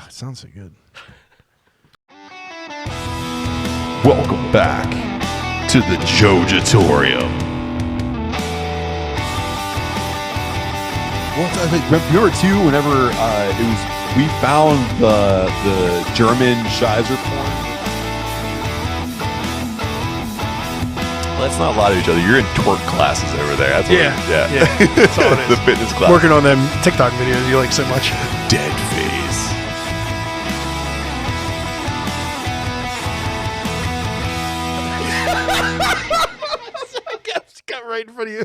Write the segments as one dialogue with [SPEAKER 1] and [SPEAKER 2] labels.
[SPEAKER 1] it sounds so good.
[SPEAKER 2] Welcome back to the Jojitorium. Well, I think remember too, whenever we found the German Scheiser porn. Let's not lie to each other. You're in twerk classes over there. That's what
[SPEAKER 1] yeah. That's all it is.
[SPEAKER 2] The fitness class.
[SPEAKER 1] Working on them TikTok videos you like so much.
[SPEAKER 2] Dead face. Got right in front of you.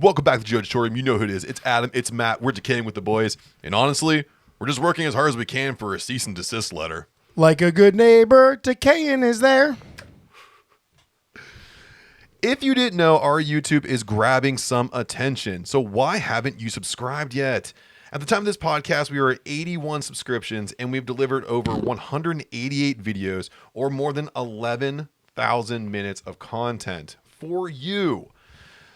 [SPEAKER 2] Welcome back to Jojitorium. You know who it is. It's Adam. It's Matt. We're decaying with the boys. And honestly, we're just working as hard as we can for a cease and desist letter.
[SPEAKER 1] Like a good neighbor, decaying is there.
[SPEAKER 2] If you didn't know, our YouTube is grabbing some attention. So why haven't you subscribed yet? At the time of this podcast, we are at 81 subscriptions, and we've delivered over 188 videos, or more than 11,000 minutes of content for you.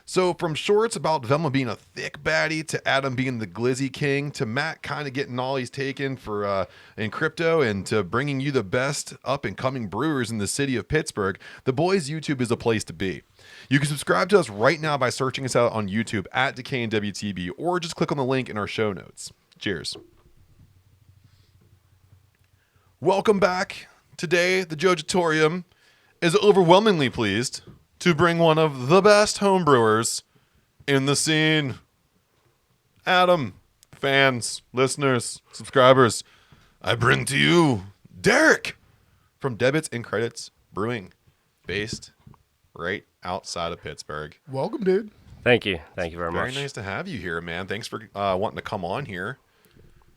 [SPEAKER 2] So from shorts about Velma being a thick baddie, to Adam being the glizzy king, to Matt kind of getting all he's taken for in crypto, and to bringing you the best up and coming brewers in the city of Pittsburgh, the boys YouTube is a place to be. You can subscribe to us right now by searching us out on YouTube at DWTB, or just click on the link in our show notes. Cheers. Welcome back. Today, the Jojitorium is overwhelmingly pleased to bring one of the best home brewers in the scene. Adam, fans, listeners, subscribers, I bring to you Derek from Debits and Credits Brewing, based right outside of Pittsburgh.
[SPEAKER 1] Welcome, dude.
[SPEAKER 3] Thank you. Thank you very much.
[SPEAKER 2] Very nice to have you here, man. Thanks for wanting to come on here.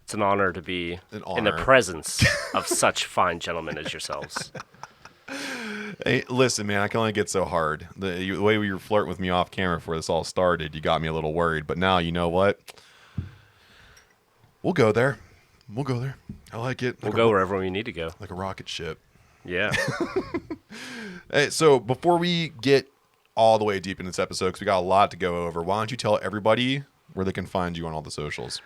[SPEAKER 3] It's an honor to be in the presence of such fine gentlemen as yourselves.
[SPEAKER 2] Hey, listen, man, I can only get so hard. The way you were flirting with me off camera before this all started, you got me a little worried. But now, you know what? We'll go there. We'll go there. I like it.
[SPEAKER 3] We'll go wherever we need to go.
[SPEAKER 2] Like a rocket ship.
[SPEAKER 3] Yeah.
[SPEAKER 2] Hey, so before we get all the way deep in this episode, because we got a lot to go over, why don't you tell everybody where they can find you on all the socials?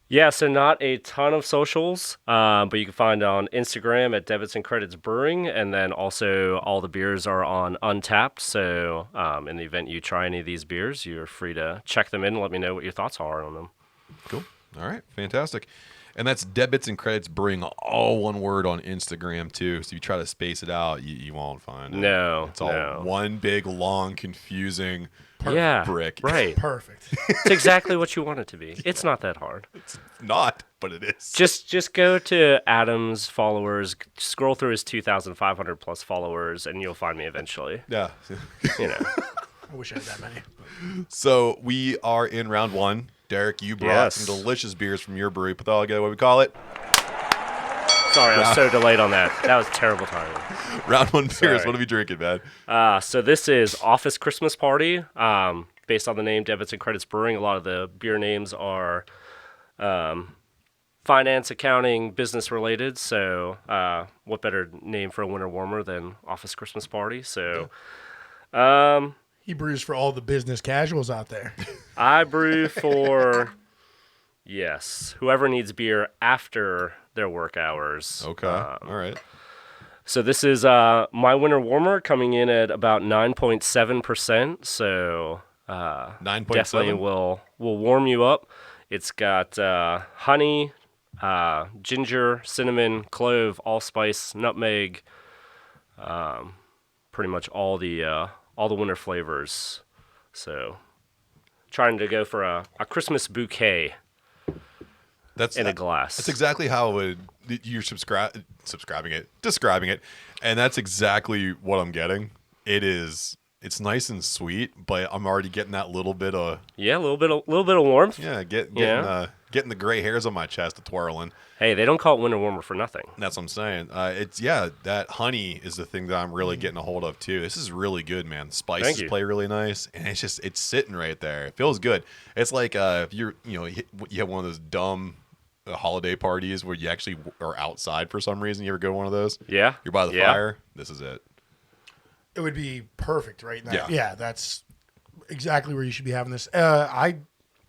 [SPEAKER 3] Yeah, so not a ton of socials, but you can find on Instagram at Debits and Credits Brewing, and then also all the beers are on Untapped. So in the event you try any of these beers, you're free to check them in and let me know what your thoughts are on them.
[SPEAKER 2] Cool. All right. Fantastic. And that's Debits and Credits Brewing, all one word on Instagram, too. So if you try to space it out, you won't find it.
[SPEAKER 3] No.
[SPEAKER 2] It's all one big, long, confusing brick.
[SPEAKER 3] Right.
[SPEAKER 1] Perfect.
[SPEAKER 3] It's exactly what you want it to be. It's not that hard.
[SPEAKER 2] It's not, but it is.
[SPEAKER 3] Just go to Adam's followers, scroll through his 2,500 plus followers, and you'll find me eventually.
[SPEAKER 2] Yeah.
[SPEAKER 3] You know.
[SPEAKER 1] I wish I had that many.
[SPEAKER 2] So we are in round one. Derek, you brought some delicious beers from your brewery. Put that all together. What do we call it?
[SPEAKER 3] Sorry, I was so delayed on that. That was terrible timing.
[SPEAKER 2] Round one beers. What are we drinking, man?
[SPEAKER 3] So this is Office Christmas Party, based on the name Debits and Credits Brewing. A lot of the beer names are finance, accounting, business related. So what better name for a winter warmer than Office Christmas Party? So
[SPEAKER 1] He brews for all the business casuals out there.
[SPEAKER 3] I brew for, whoever needs beer after their work hours.
[SPEAKER 2] Okay. All right.
[SPEAKER 3] So this is my winter warmer coming in at about 9.7%. So
[SPEAKER 2] 9.7
[SPEAKER 3] definitely will warm you up. It's got honey, ginger, cinnamon, clove, allspice, nutmeg, pretty much all the winter flavors. So trying to go for a Christmas bouquet in a glass.
[SPEAKER 2] That's exactly how you're describing it. And that's exactly what I'm getting. It's nice and sweet, but I'm already getting that little bit of
[SPEAKER 3] a little bit of warmth.
[SPEAKER 2] Yeah, getting the gray hairs on my chest a twirling.
[SPEAKER 3] Hey, they don't call it winter warmer for nothing.
[SPEAKER 2] That's what I'm saying. That honey is the thing that I'm really getting a hold of too. This is really good, man. The spices play really nice, and it's sitting right there. It feels good. It's like if you have one of those dumb holiday parties where you actually are outside for some reason. You ever go to one of those?
[SPEAKER 3] Yeah.
[SPEAKER 2] You're by the fire. This is it.
[SPEAKER 1] It would be perfect right now.
[SPEAKER 2] Yeah.
[SPEAKER 1] That's exactly where you should be having this. I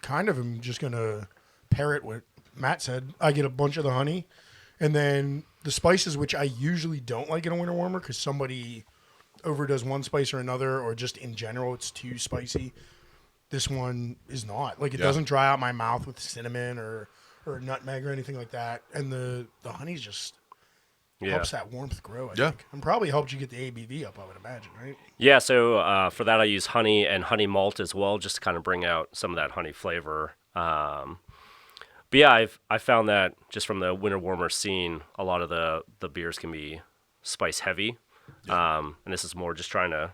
[SPEAKER 1] kind of am just going to parrot what Matt said. I get a bunch of the honey, And then the spices, which I usually don't like in a winter warmer because somebody overdoes one spice or another, or just in general it's too spicy. This one is not. Like, it doesn't dry out my mouth with cinnamon or nutmeg or anything like that. And the honey's just helps that warmth grow, I think. And probably helped you get the ABV up, I would imagine, right?
[SPEAKER 3] Yeah, so for that I use honey and honey malt as well, just to kind of bring out some of that honey flavor. But yeah, I found that just from the winter warmer scene, a lot of the beers can be spice heavy. And this is more just trying to,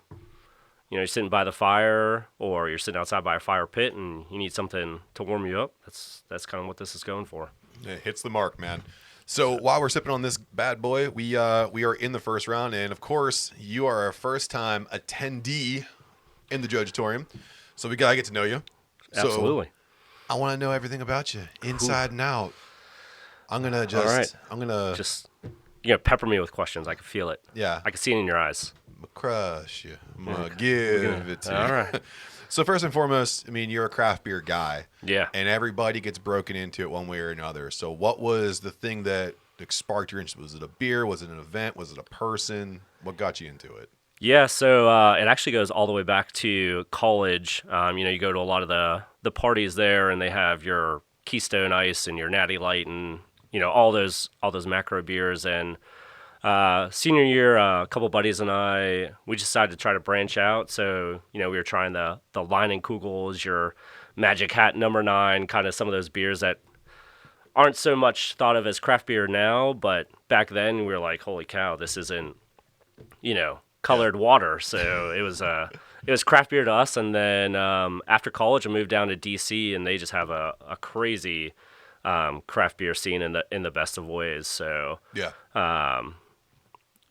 [SPEAKER 3] you're sitting by the fire or you're sitting outside by a fire pit and you need something to warm you up. That's kind of what this is going for.
[SPEAKER 2] It hits the mark, man. So while we're sipping on this bad boy, we are in the first round, and of course, you are a first-time attendee in the Jojitorium, so we gotta get to know you.
[SPEAKER 3] Absolutely.
[SPEAKER 2] So I want to know everything about you, inside and out. I'm gonna
[SPEAKER 3] All right. You're gonna pepper me with questions. I can feel it.
[SPEAKER 2] Yeah.
[SPEAKER 3] I can see it in your eyes.
[SPEAKER 2] I'm gonna crush you. I'm gonna give it to you.
[SPEAKER 3] All right.
[SPEAKER 2] So first and foremost, I mean, you're a craft beer guy.
[SPEAKER 3] Yeah.
[SPEAKER 2] And everybody gets broken into it one way or another. So what was the thing that sparked your interest? Was it a beer? Was it an event? Was it a person? What got you into it?
[SPEAKER 3] Yeah, so it actually goes all the way back to college. You go to a lot of the parties there, and they have your Keystone Ice and your Natty Light, and all those macro beers. And senior year, a couple buddies and we decided to try to branch out. So we were trying the Leinenkugels, your Magic Hat number 9, kind of some of those beers that aren't so much thought of as craft beer now, but back then we were like, holy cow, this isn't colored water. So it was craft beer to us. And then after college, I moved down to DC, and they just have a crazy craft beer scene in the best of ways. So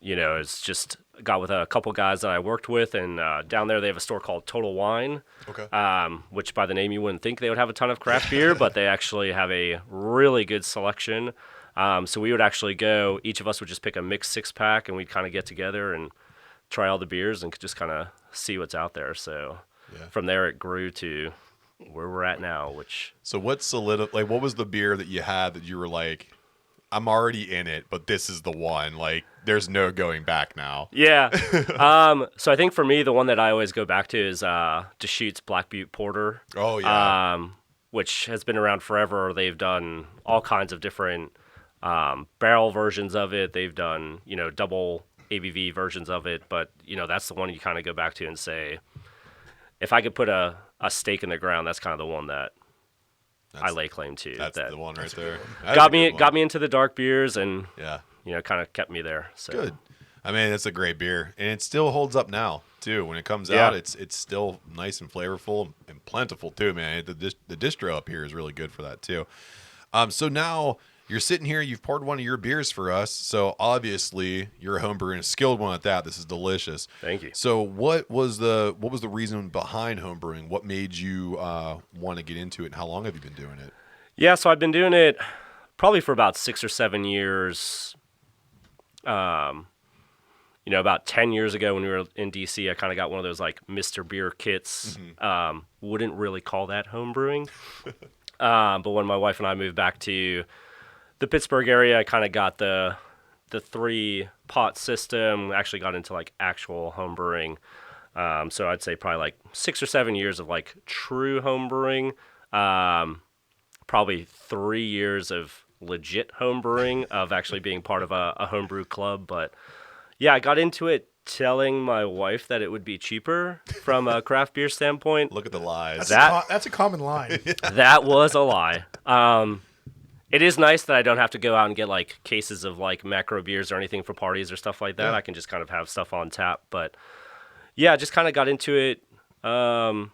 [SPEAKER 3] it's just got with a couple guys that I worked with, and down there they have a store called Total Wine, which by the name you wouldn't think they would have a ton of craft beer, but they actually have a really good selection. So we would actually go, each of us would just pick a mixed 6-pack, and we'd kind of get together and try all the beers and just kind of see what's out there. So from there it grew to where we're at now. So
[SPEAKER 2] what was the beer that you had that you were like, I'm already in it, but this is the one? Like, there's no going back now.
[SPEAKER 3] Yeah. So I think for me, the one that I always go back to is Deschutes Black Butte Porter.
[SPEAKER 2] Oh, yeah.
[SPEAKER 3] Which has been around forever. They've done all kinds of different barrel versions of it. They've done, double ABV versions of it. But, that's the one you kind of go back to and say, if I could put a stake in the ground, that's kind of the one that I lay claim to.
[SPEAKER 2] That's the one right there.
[SPEAKER 3] Got me into the dark beers, and kind of kept me there. So
[SPEAKER 2] good. I mean, it's a great beer, and it still holds up now too. When it comes out, it's still nice and flavorful and plentiful too, man. The distro up here is really good for that too. So now you're sitting here, you've poured one of your beers for us. So obviously you're a home brewer and a skilled one at that. This is delicious.
[SPEAKER 3] Thank you.
[SPEAKER 2] So what was the reason behind home brewing? What made you want to get into it, and how long have you been doing it?
[SPEAKER 3] Yeah, so I've been doing it probably for about 6 or 7 years. About 10 years ago when we were in DC, I kind of got one of those like Mr. Beer kits.
[SPEAKER 2] Mm-hmm.
[SPEAKER 3] Wouldn't really call that home brewing. But when my wife and I moved back to the Pittsburgh area, I kind of got the 3-pot system. Actually got into like actual home brewing. So I'd say probably like 6 or 7 years of like true home brewing. Probably 3 years of legit home brewing, of actually being part of a homebrew club. But yeah, I got into it telling my wife that it would be cheaper from a craft beer standpoint.
[SPEAKER 2] Look at the lies.
[SPEAKER 1] That's a common line.
[SPEAKER 3] That was a lie. It is nice that I don't have to go out and get like cases of like macro beers or anything for parties or stuff like that. Yeah. I can just kind of have stuff on tap. But yeah, just kind of got into it. I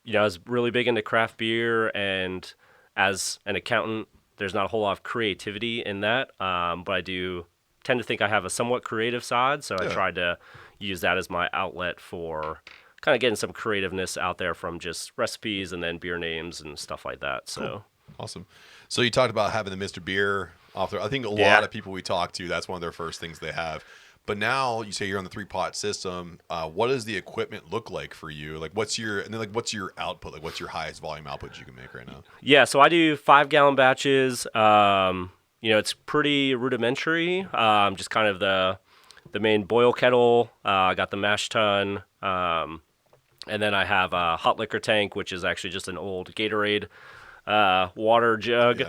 [SPEAKER 3] was really big into craft beer, and as an accountant, there's not a whole lot of creativity in that. But I do tend to think I have a somewhat creative side, so I tried to use that as my outlet for kind of getting some creativeness out there from just recipes and then beer names and stuff like that. So
[SPEAKER 2] cool. Awesome. So you talked about having the Mr. Beer off there. I think a lot of people we talk to, that's one of their first things they have. But now you say you're on the 3-pot system. What does the equipment look like for you? Like, what's your output? Like, what's your highest volume output you can make right now?
[SPEAKER 3] Yeah, so I do 5-gallon batches. it's pretty rudimentary. Just kind of the main boil kettle. I got the mash tun. And then I have a hot liquor tank, which is actually just an old Gatorade water jug.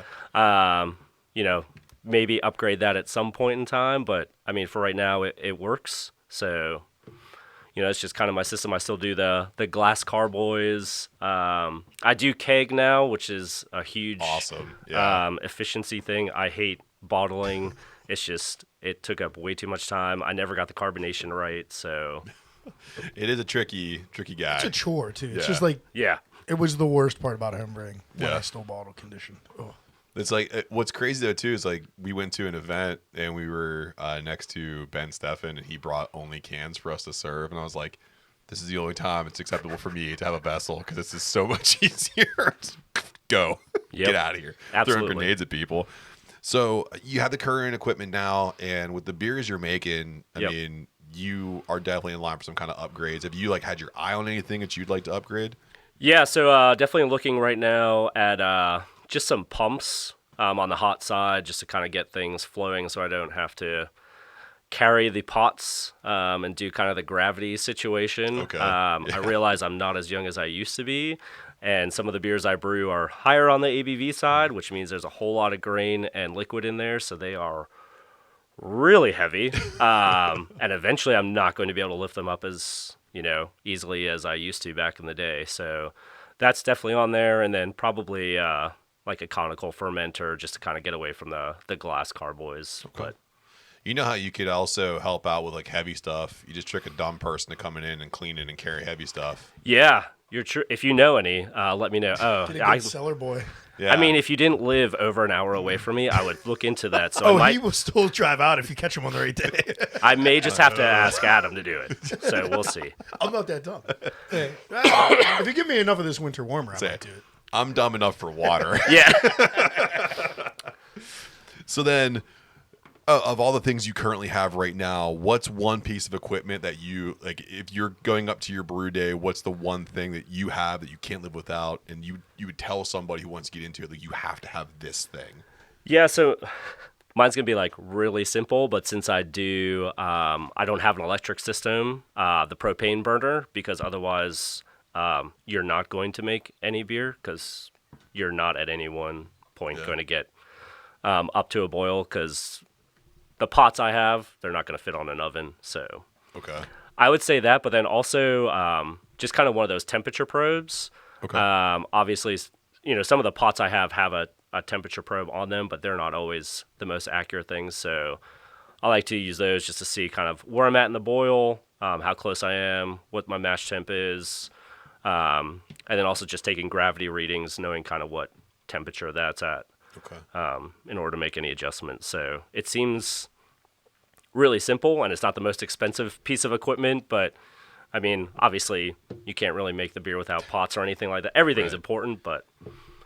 [SPEAKER 3] Maybe upgrade that at some point in time. But, I mean, for right now, it works. So, it's just kind of my system. I still do the glass carboys. I do keg now, which is a huge
[SPEAKER 2] Awesome.
[SPEAKER 3] efficiency thing. I hate bottling. It's just, it took up way too much time. I never got the carbonation right, so.
[SPEAKER 2] It is a tricky guy.
[SPEAKER 1] It's a chore, too. It's
[SPEAKER 2] Yeah.
[SPEAKER 1] just like,
[SPEAKER 3] Yeah.
[SPEAKER 1] it was the worst part about homebrewing when
[SPEAKER 2] Yeah.
[SPEAKER 1] I still bottle conditioned. Oh.
[SPEAKER 2] It's like what's crazy though too is like we went to an event and we were next to Ben Steffen and he brought only cans for us to serve and I was like, this is the only time it's acceptable for me to have a vessel because this is so much easier. Go,
[SPEAKER 3] Yep.
[SPEAKER 2] get out of here,
[SPEAKER 3] Absolutely.
[SPEAKER 2] throwing grenades at people. So you have the current equipment now, and with the beers you're making, I
[SPEAKER 3] Yep.
[SPEAKER 2] mean, you are definitely in line for some kind of upgrades. Have you like had your eye on anything that you'd like to upgrade?
[SPEAKER 3] Yeah, so definitely looking right now at just some pumps on the hot side just to kind of get things flowing so I don't have to carry the pots and do kind of the gravity situation.
[SPEAKER 2] Okay.
[SPEAKER 3] I realize I'm not as young as I used to be, and some of the beers I brew are higher on the ABV side, which means there's a whole lot of grain and liquid in there, so they are really heavy. And eventually I'm not going to be able to lift them up as, easily as I used to back in the day. So that's definitely on there, and then probably like a conical fermenter just to kind of get away from the glass carboys.
[SPEAKER 2] Okay.
[SPEAKER 3] But
[SPEAKER 2] You know how you could also help out with like heavy stuff? You just trick a dumb person to come in and clean it and carry heavy stuff.
[SPEAKER 3] yeah, if you know any, let me know. Oh,
[SPEAKER 1] Get a good cellar boy.
[SPEAKER 2] Yeah.
[SPEAKER 3] I mean, if you didn't live over an hour away from me, I would look into that. So
[SPEAKER 1] Oh, he will still drive out if you catch him on the right day.
[SPEAKER 3] I may just have to ask Adam to do it. So we'll see.
[SPEAKER 1] I'm not that dumb. Hey, if you give me enough of this winter warmer, I might do it.
[SPEAKER 2] I'm dumb enough for water.
[SPEAKER 3] Yeah.
[SPEAKER 2] So then, of all the things you currently have right now, what's one piece of equipment that you, like, if you're going up to your brew day, what's the one thing that you have that you can't live without, and you would tell somebody who wants to get into it, like, you have to have this thing?
[SPEAKER 3] Yeah, so mine's going to be like really simple, but since I do, I don't have an electric system, the propane burner, because otherwise you're not going to make any beer because you're not at any one point going to get up to a boil because the pots I have, they're not going to fit on an oven. So
[SPEAKER 2] Okay.
[SPEAKER 3] I would say that, but then also just kind of one of those temperature probes.
[SPEAKER 2] Okay.
[SPEAKER 3] Obviously, some of the pots I have a temperature probe on them, but they're not always the most accurate things. So I like to use those just to see kind of where I'm at in the boil, how close I am, what my mash temp is, and then also just taking gravity readings, knowing kind of what temperature that's at.
[SPEAKER 2] Okay.
[SPEAKER 3] In order to make any adjustments. So it seems really simple, and it's not the most expensive piece of equipment, but I mean, obviously you can't really make the beer without pots or anything like that. Everything's important, but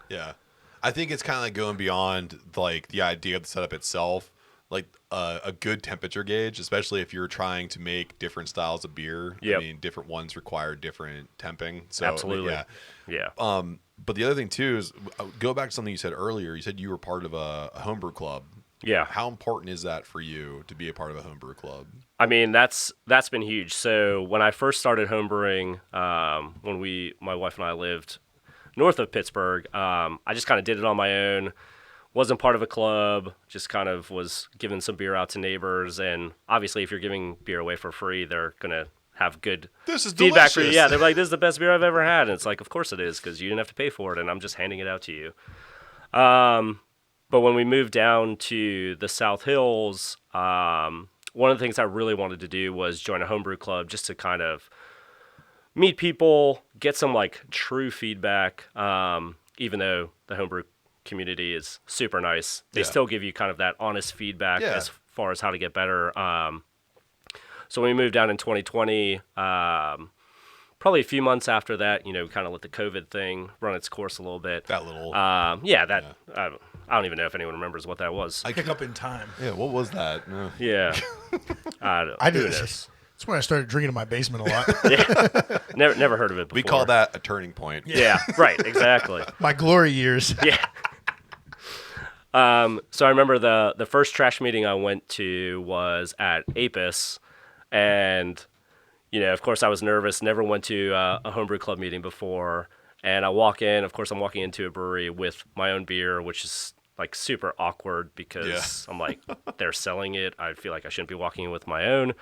[SPEAKER 2] Yeah. I think it's kind of like going beyond like the idea of the setup itself, like a good temperature gauge, especially if you're trying to make different styles of beer.
[SPEAKER 3] Yep.
[SPEAKER 2] I mean, different ones require different temping. So
[SPEAKER 3] absolutely.
[SPEAKER 2] Yeah.
[SPEAKER 3] Yeah.
[SPEAKER 2] But the other thing too is go back to something you said earlier. You said you were part of a homebrew club.
[SPEAKER 3] Yeah.
[SPEAKER 2] How important is that for you to be a part of a homebrew club?
[SPEAKER 3] I mean, that's been huge. So when I first started homebrewing, when my wife and I lived north of Pittsburgh, I just kind of did it on my own. Wasn't part of a club, just kind of was giving some beer out to neighbors. And obviously, if you're giving beer away for free, they're going to have good
[SPEAKER 2] This is
[SPEAKER 3] feedback for you.
[SPEAKER 2] delicious.
[SPEAKER 3] Yeah, they're like, this is the best beer I've ever had. And it's like, of course it is, because you didn't have to pay for it, and I'm just handing it out to you. But when we moved down to the South Hills, one of the things I really wanted to do was join a homebrew club just to kind of meet people, get some like true feedback, even though the homebrew community is super nice. They still give you kind of that honest feedback as far as how to get better. So when we moved down in 2020, probably a few months after that, kind of let the COVID thing run its course a little bit.
[SPEAKER 2] That little.
[SPEAKER 3] I don't even know if anyone remembers what that was.
[SPEAKER 1] Pick up in time.
[SPEAKER 2] Yeah. What was that?
[SPEAKER 3] Yeah.
[SPEAKER 1] I did this. That's when I started drinking in my basement a lot.
[SPEAKER 3] Yeah. Never heard of it before.
[SPEAKER 2] We call that a turning point.
[SPEAKER 3] Yeah, right, exactly.
[SPEAKER 1] My glory years.
[SPEAKER 3] Yeah. So I remember the first trash meeting I went to was at Apis, and of course I was nervous. Never went to a homebrew club meeting before, and I walk in. Of course, I'm walking into a brewery with my own beer, which is like super awkward because I'm like, they're selling it. I feel like I shouldn't be walking in with my own.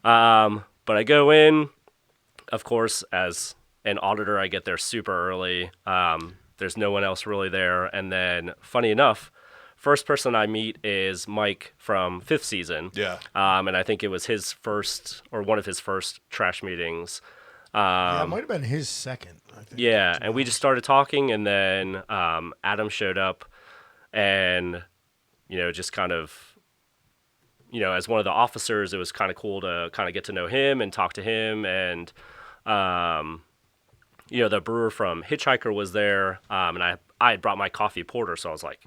[SPEAKER 3] But I go in, of course, as an auditor, I get there super early. There's no one else really there. And then, funny enough, first person I meet is Mike from 5th season.
[SPEAKER 2] Yeah.
[SPEAKER 3] And I think it was his first, or one of his first trash meetings.
[SPEAKER 1] Yeah, it might have been his second, I think.
[SPEAKER 3] Yeah, and we just started talking, and then Adam showed up, and, just kind of, as one of the officers, it was kind of cool to kind of get to know him and talk to him, and, the brewer from Hitchhiker was there, and I had brought my coffee porter, so I was like,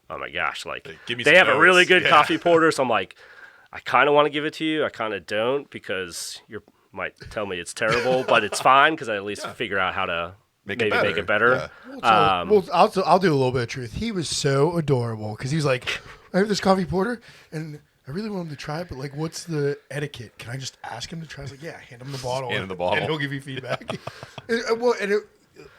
[SPEAKER 3] oh my gosh, like,
[SPEAKER 2] Give me
[SPEAKER 3] they
[SPEAKER 2] some
[SPEAKER 3] have a really
[SPEAKER 2] notes.
[SPEAKER 3] good
[SPEAKER 2] Yeah.
[SPEAKER 3] coffee porter, so I'm like, I kind of want to give it to you, I kind of don't, because you might tell me it's terrible, but it's fine, because I at least figure out how to
[SPEAKER 2] Make
[SPEAKER 3] maybe
[SPEAKER 2] it
[SPEAKER 3] make it better.
[SPEAKER 2] Yeah.
[SPEAKER 1] I'll do a little bit of truth. He was so adorable because he's like, I have this coffee porter, and I really want him to try it, but like, what's the etiquette? Can I just ask him to try? I was like, yeah, hand him the bottle.
[SPEAKER 2] Hand him the bottle.
[SPEAKER 1] And he'll give you feedback.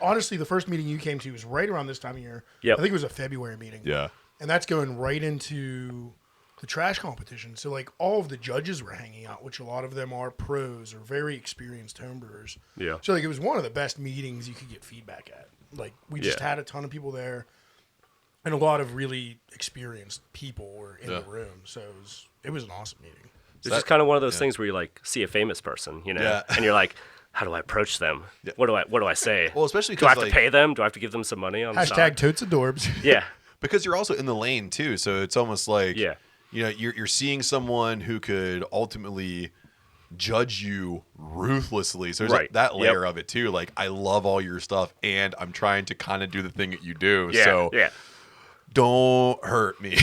[SPEAKER 1] Honestly, the first meeting you came to was right around this time of year.
[SPEAKER 3] Yep.
[SPEAKER 1] I think it was a February meeting.
[SPEAKER 2] Yeah.
[SPEAKER 1] And that's going right into the trash competition. So like all of the judges were hanging out, which a lot of them are pros or very experienced homebrewers.
[SPEAKER 3] Yeah.
[SPEAKER 1] So like it was one of the best meetings you could get feedback at. Like we just had a ton of people there, and a lot of really experienced people were in the room. So it was an awesome meeting.
[SPEAKER 3] It's just kind of one of those things where you like see a famous person,
[SPEAKER 2] Yeah.
[SPEAKER 3] and you're like, how do I approach them? What do I say?
[SPEAKER 2] Well, especially
[SPEAKER 3] do I have
[SPEAKER 2] because
[SPEAKER 3] to pay them? Do I have to give them some money on the
[SPEAKER 1] Hashtag
[SPEAKER 3] side?
[SPEAKER 1] totes adorbs.
[SPEAKER 3] Yeah.
[SPEAKER 2] because you're also in the lane too, so it's almost like you're seeing someone who could ultimately judge you ruthlessly. So there's that layer of it too. Like, I love all your stuff, and I'm trying to kind of do the thing that you do.
[SPEAKER 3] Yeah.
[SPEAKER 2] So don't hurt me.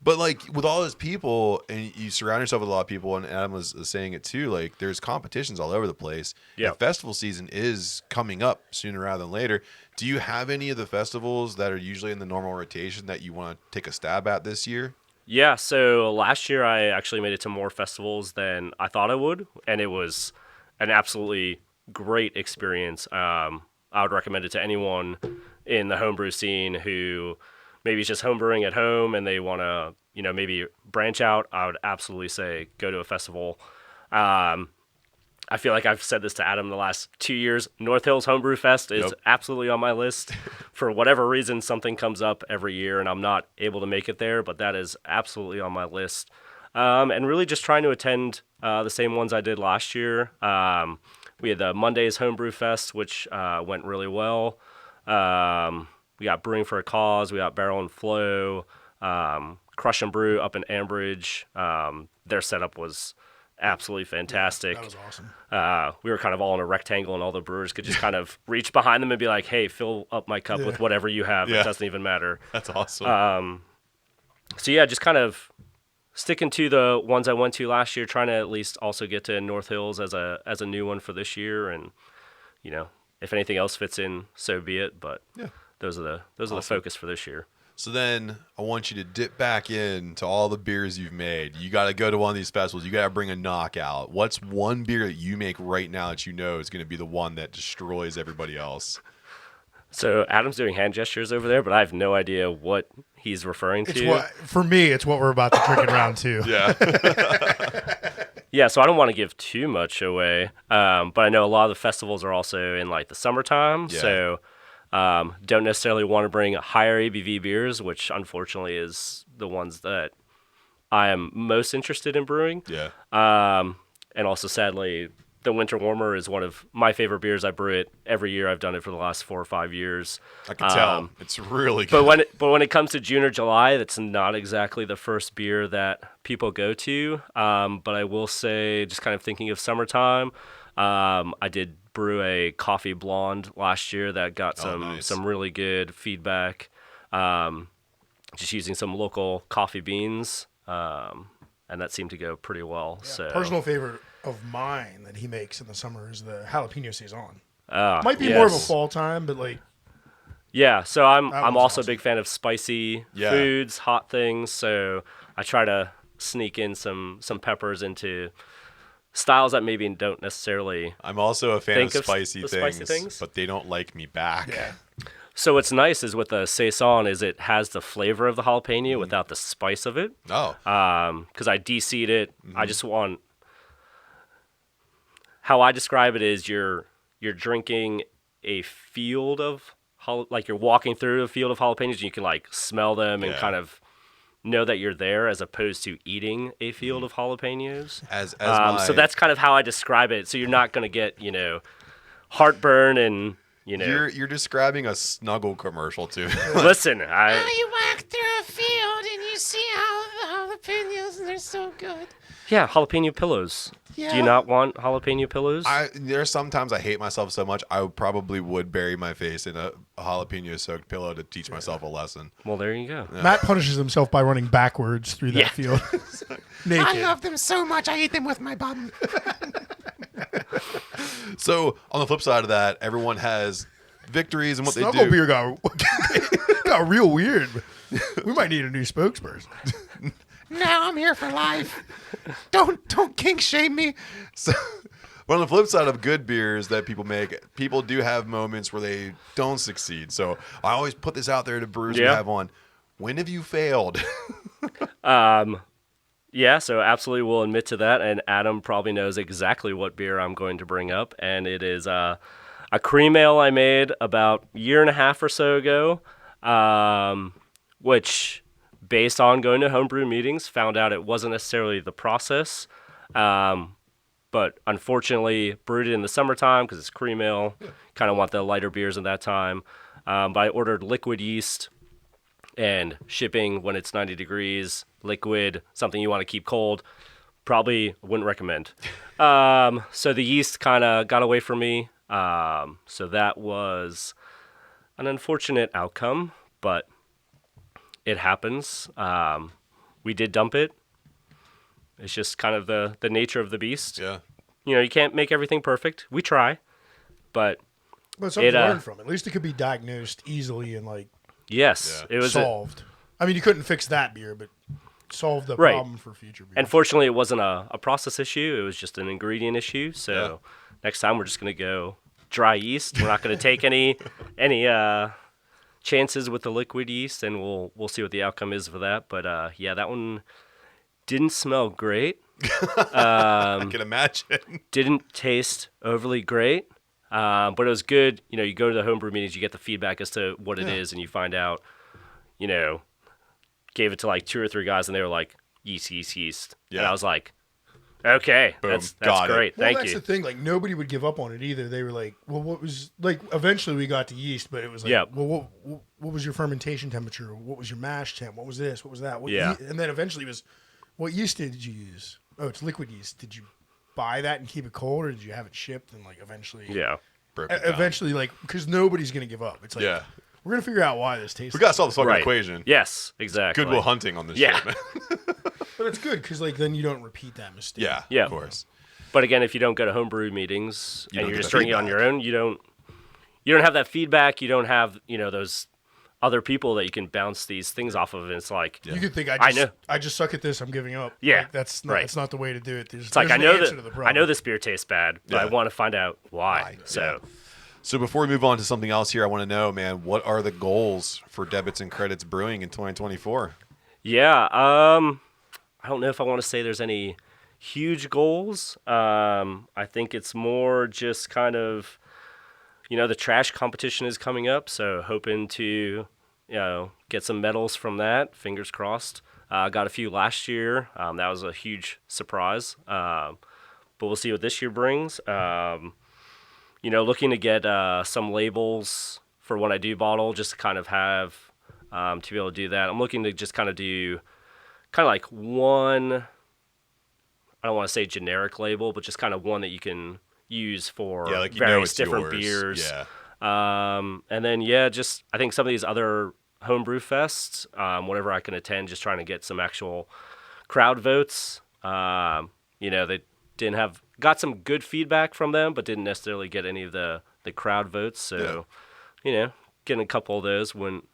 [SPEAKER 2] But like with all those people, and you surround yourself with a lot of people, and Adam was saying it too, like there's competitions all over the place.
[SPEAKER 3] Yeah.
[SPEAKER 2] And festival season is coming up sooner rather than later. Do you have any of the festivals that are usually in the normal rotation that you want to take a stab at this year?
[SPEAKER 3] Yeah, so last year I actually made it to more festivals than I thought I would, and it was an absolutely great experience. I would recommend it to anyone in the homebrew scene who maybe is just homebrewing at home and they want to, maybe branch out. I would absolutely say go to a festival. I feel like I've said this to Adam the last 2 years. North Hills Homebrew Fest is absolutely on my list. For whatever reason, something comes up every year, and I'm not able to make it there, but that is absolutely on my list. And really just trying to attend the same ones I did last year. We had the Mondays Homebrew Fest, which went really well. We got Brewing for a Cause. We got Barrel and Flow. Crush and Brew up in Ambridge. Their setup was absolutely fantastic.
[SPEAKER 1] That was awesome.
[SPEAKER 3] We were kind of all in a rectangle, and all the brewers could just kind of reach behind them and be like, hey, fill up my cup with whatever you have. It doesn't even matter.
[SPEAKER 2] That's awesome.
[SPEAKER 3] So yeah, just kind of sticking to the ones I went to last year, trying to at least also get to North Hills as a new one for this year. And, if anything else fits in, so be it. But those are the focus for this year.
[SPEAKER 2] So then I want you to dip back into all the beers you've made. You got to go to one of these festivals. You got to bring a knockout. What's one beer that you make right now that you know is going to be the one that destroys everybody else?
[SPEAKER 3] So Adam's doing hand gestures over there, but I have no idea what he's referring to.
[SPEAKER 1] For me, it's what we're about to drink in round two.
[SPEAKER 2] Yeah.
[SPEAKER 3] Yeah, so I don't want to give too much away, but I know a lot of the festivals are also in like the summertime, so don't necessarily want to bring higher ABV beers, which unfortunately is the ones that I am most interested in brewing.
[SPEAKER 2] Yeah.
[SPEAKER 3] And also, sadly, the Winter Warmer is one of my favorite beers. I brew it every year. I've done it for the last 4 or 5 years.
[SPEAKER 2] I can tell. It's really good.
[SPEAKER 3] But when it comes to June or July, that's not exactly the first beer that people go to. But I will say, just kind of thinking of summertime, I did brew a coffee blonde last year that got some really good feedback. Just using some local coffee beans, and that seemed to go pretty well.
[SPEAKER 1] Yeah,
[SPEAKER 3] so
[SPEAKER 1] personal favorite of mine that he makes in the summer is the jalapeno saison.
[SPEAKER 3] Might
[SPEAKER 1] be more of a fall time, but like
[SPEAKER 3] Yeah, so I'm
[SPEAKER 1] That one's
[SPEAKER 3] also a
[SPEAKER 1] awesome.
[SPEAKER 3] big fan of spicy
[SPEAKER 2] Yeah.
[SPEAKER 3] foods, hot things. So I try to sneak in some peppers into styles that maybe don't necessarily.
[SPEAKER 2] I'm also a fan
[SPEAKER 3] Think
[SPEAKER 2] of
[SPEAKER 3] of
[SPEAKER 2] spicy
[SPEAKER 3] the
[SPEAKER 2] things,
[SPEAKER 3] spicy things?
[SPEAKER 2] but they don't like me back.
[SPEAKER 1] Yeah.
[SPEAKER 3] So what's nice is with the saison is it has the flavor of the jalapeno without the spice of it.
[SPEAKER 2] Oh,
[SPEAKER 3] Because I de-seed it. I just want. How I describe it is you're drinking a field of like you're walking through a field of jalapenos and you can like smell them and
[SPEAKER 2] Yeah.
[SPEAKER 3] kind of know that you're there as opposed to eating a field of jalapenos.
[SPEAKER 2] as my,
[SPEAKER 3] So that's kind of how I describe it. So you're not going to get heartburn and
[SPEAKER 2] you're describing a Snuggle commercial too.
[SPEAKER 3] listen.
[SPEAKER 4] You walk through a field and you see all the jalapenos and they're so good.
[SPEAKER 3] Yeah, jalapeno pillows. Do
[SPEAKER 4] Yeah.
[SPEAKER 3] you not want jalapeno pillows?
[SPEAKER 2] There's sometimes I hate myself so much I probably would bury my face in a jalapeno soaked pillow to teach myself a lesson.
[SPEAKER 3] Well, there you go.
[SPEAKER 1] Matt punishes himself by running backwards through that
[SPEAKER 3] Yeah.
[SPEAKER 1] field. Naked.
[SPEAKER 4] I love them so much. I eat them with my bum.
[SPEAKER 2] So on the flip side of that, everyone has victories and what they
[SPEAKER 1] Snuggle
[SPEAKER 2] do.
[SPEAKER 1] beer got real weird. We might need a new spokesperson.
[SPEAKER 4] Now I'm here for life. Don't kink shame me.
[SPEAKER 2] So, but on the flip side of good beers that people make, people do have moments where they don't succeed. So I always put this out there to brewers we
[SPEAKER 3] Yeah.
[SPEAKER 2] have on. When have you failed?
[SPEAKER 3] Yeah, so absolutely we'll admit to that, and Adam probably knows exactly what beer I'm going to bring up, and it is a cream ale I made about a year and a half or so ago, which, based on going to homebrew meetings, found out it wasn't necessarily the process, but unfortunately brewed it in the summertime because it's cream ale, kind of want the lighter beers at that time, but I ordered liquid yeast, and shipping when it's 90 degrees, liquid, something you want to keep cold, probably wouldn't recommend. So the yeast kind of got away from me. So that was an unfortunate outcome, but it happens. We did dump it. It's just kind of the nature of the beast.
[SPEAKER 2] Yeah.
[SPEAKER 3] You can't make everything perfect. We try, but
[SPEAKER 1] But it's something
[SPEAKER 3] It,
[SPEAKER 1] to learn from. At least it could be diagnosed easily and
[SPEAKER 3] yes,
[SPEAKER 2] Yeah.
[SPEAKER 3] it was
[SPEAKER 1] solved. I mean, you couldn't fix that beer, but solve the
[SPEAKER 3] Right.
[SPEAKER 1] problem for future beer.
[SPEAKER 3] And fortunately, it wasn't a process issue. It was just an ingredient issue. So next time, we're just going to go dry yeast. We're not going to take any chances with the liquid yeast, and we'll see what the outcome is for that. But yeah, that one didn't smell great.
[SPEAKER 2] I can imagine.
[SPEAKER 3] Didn't taste overly great. But it was good. You go to the homebrew meetings, you get the feedback as to what it is, and you find out, gave it to like 2 or 3 guys, and they were like, yeast.
[SPEAKER 2] Yeah.
[SPEAKER 3] And I was like, okay,
[SPEAKER 2] Boom.
[SPEAKER 3] that's
[SPEAKER 2] Got it.
[SPEAKER 3] great.
[SPEAKER 1] well,
[SPEAKER 3] Thank
[SPEAKER 1] that's
[SPEAKER 3] you.
[SPEAKER 1] the thing. Like, nobody would give up on it either. They were like, well, what was, like, eventually we got to yeast, but it was like,
[SPEAKER 3] Yeah.
[SPEAKER 1] well, what was your fermentation temperature? What was your mash temp? What was this? What was that? What
[SPEAKER 3] Yeah.
[SPEAKER 1] And then eventually it was, what yeast did you use? Oh, it's liquid yeast. Did you buy that and keep it cold, or did you have it shipped and, like, eventually?
[SPEAKER 3] Yeah.
[SPEAKER 2] Broke it down.
[SPEAKER 1] Eventually, like, because nobody's going to give up. It's like,
[SPEAKER 2] Yeah.
[SPEAKER 1] we're going to figure out why this tastes
[SPEAKER 2] We got to solve this fucking
[SPEAKER 3] Right.
[SPEAKER 2] equation.
[SPEAKER 3] Yes, exactly.
[SPEAKER 2] Goodwill Hunting on this
[SPEAKER 3] Yeah.
[SPEAKER 2] shit, man.
[SPEAKER 1] But it's good because, like, then you don't repeat that mistake.
[SPEAKER 2] Yeah,
[SPEAKER 3] Yeah.
[SPEAKER 2] of course.
[SPEAKER 3] But again, if you don't go to homebrew meetings
[SPEAKER 2] You
[SPEAKER 3] and
[SPEAKER 2] don't
[SPEAKER 3] you're
[SPEAKER 2] get
[SPEAKER 3] just
[SPEAKER 2] the
[SPEAKER 3] drinking on
[SPEAKER 2] feedback.
[SPEAKER 3] your own, you don't have that feedback. You don't have those other people that you can bounce these things off of. And it's like
[SPEAKER 1] You could think
[SPEAKER 3] I know.
[SPEAKER 1] I just suck at this. I'm giving up.
[SPEAKER 3] Yeah,
[SPEAKER 1] Like, that's not,
[SPEAKER 3] right.
[SPEAKER 1] That's not the way to do it.
[SPEAKER 3] it's like I know that this beer tastes bad, but I
[SPEAKER 2] Yeah.
[SPEAKER 3] want to find out why. So
[SPEAKER 2] So before we move on to something else here, I want to know, man, what are the goals for Debits and Credits Brewing in 2024?
[SPEAKER 3] yeah, I don't know if I want to say there's any huge goals. I think it's more just kind of, the trash competition is coming up, so hoping to, get some medals from that. Fingers crossed. Got a few last year. That was a huge surprise. But we'll see what this year brings. Looking to get some labels for when I do bottle, just to kind of have to be able to do that. I'm looking to just kind of do kind of like one, I don't want to say generic label, but just kind of one that you can use for
[SPEAKER 2] Yeah, like
[SPEAKER 3] various
[SPEAKER 2] it's
[SPEAKER 3] different
[SPEAKER 2] yours.
[SPEAKER 3] beers.
[SPEAKER 2] Yeah.
[SPEAKER 3] And then, just I think some of these other homebrew fests, whatever I can attend, just trying to get some actual crowd votes. They got some good feedback from them, but didn't necessarily get any of the crowd votes. So, getting a couple of those wouldn't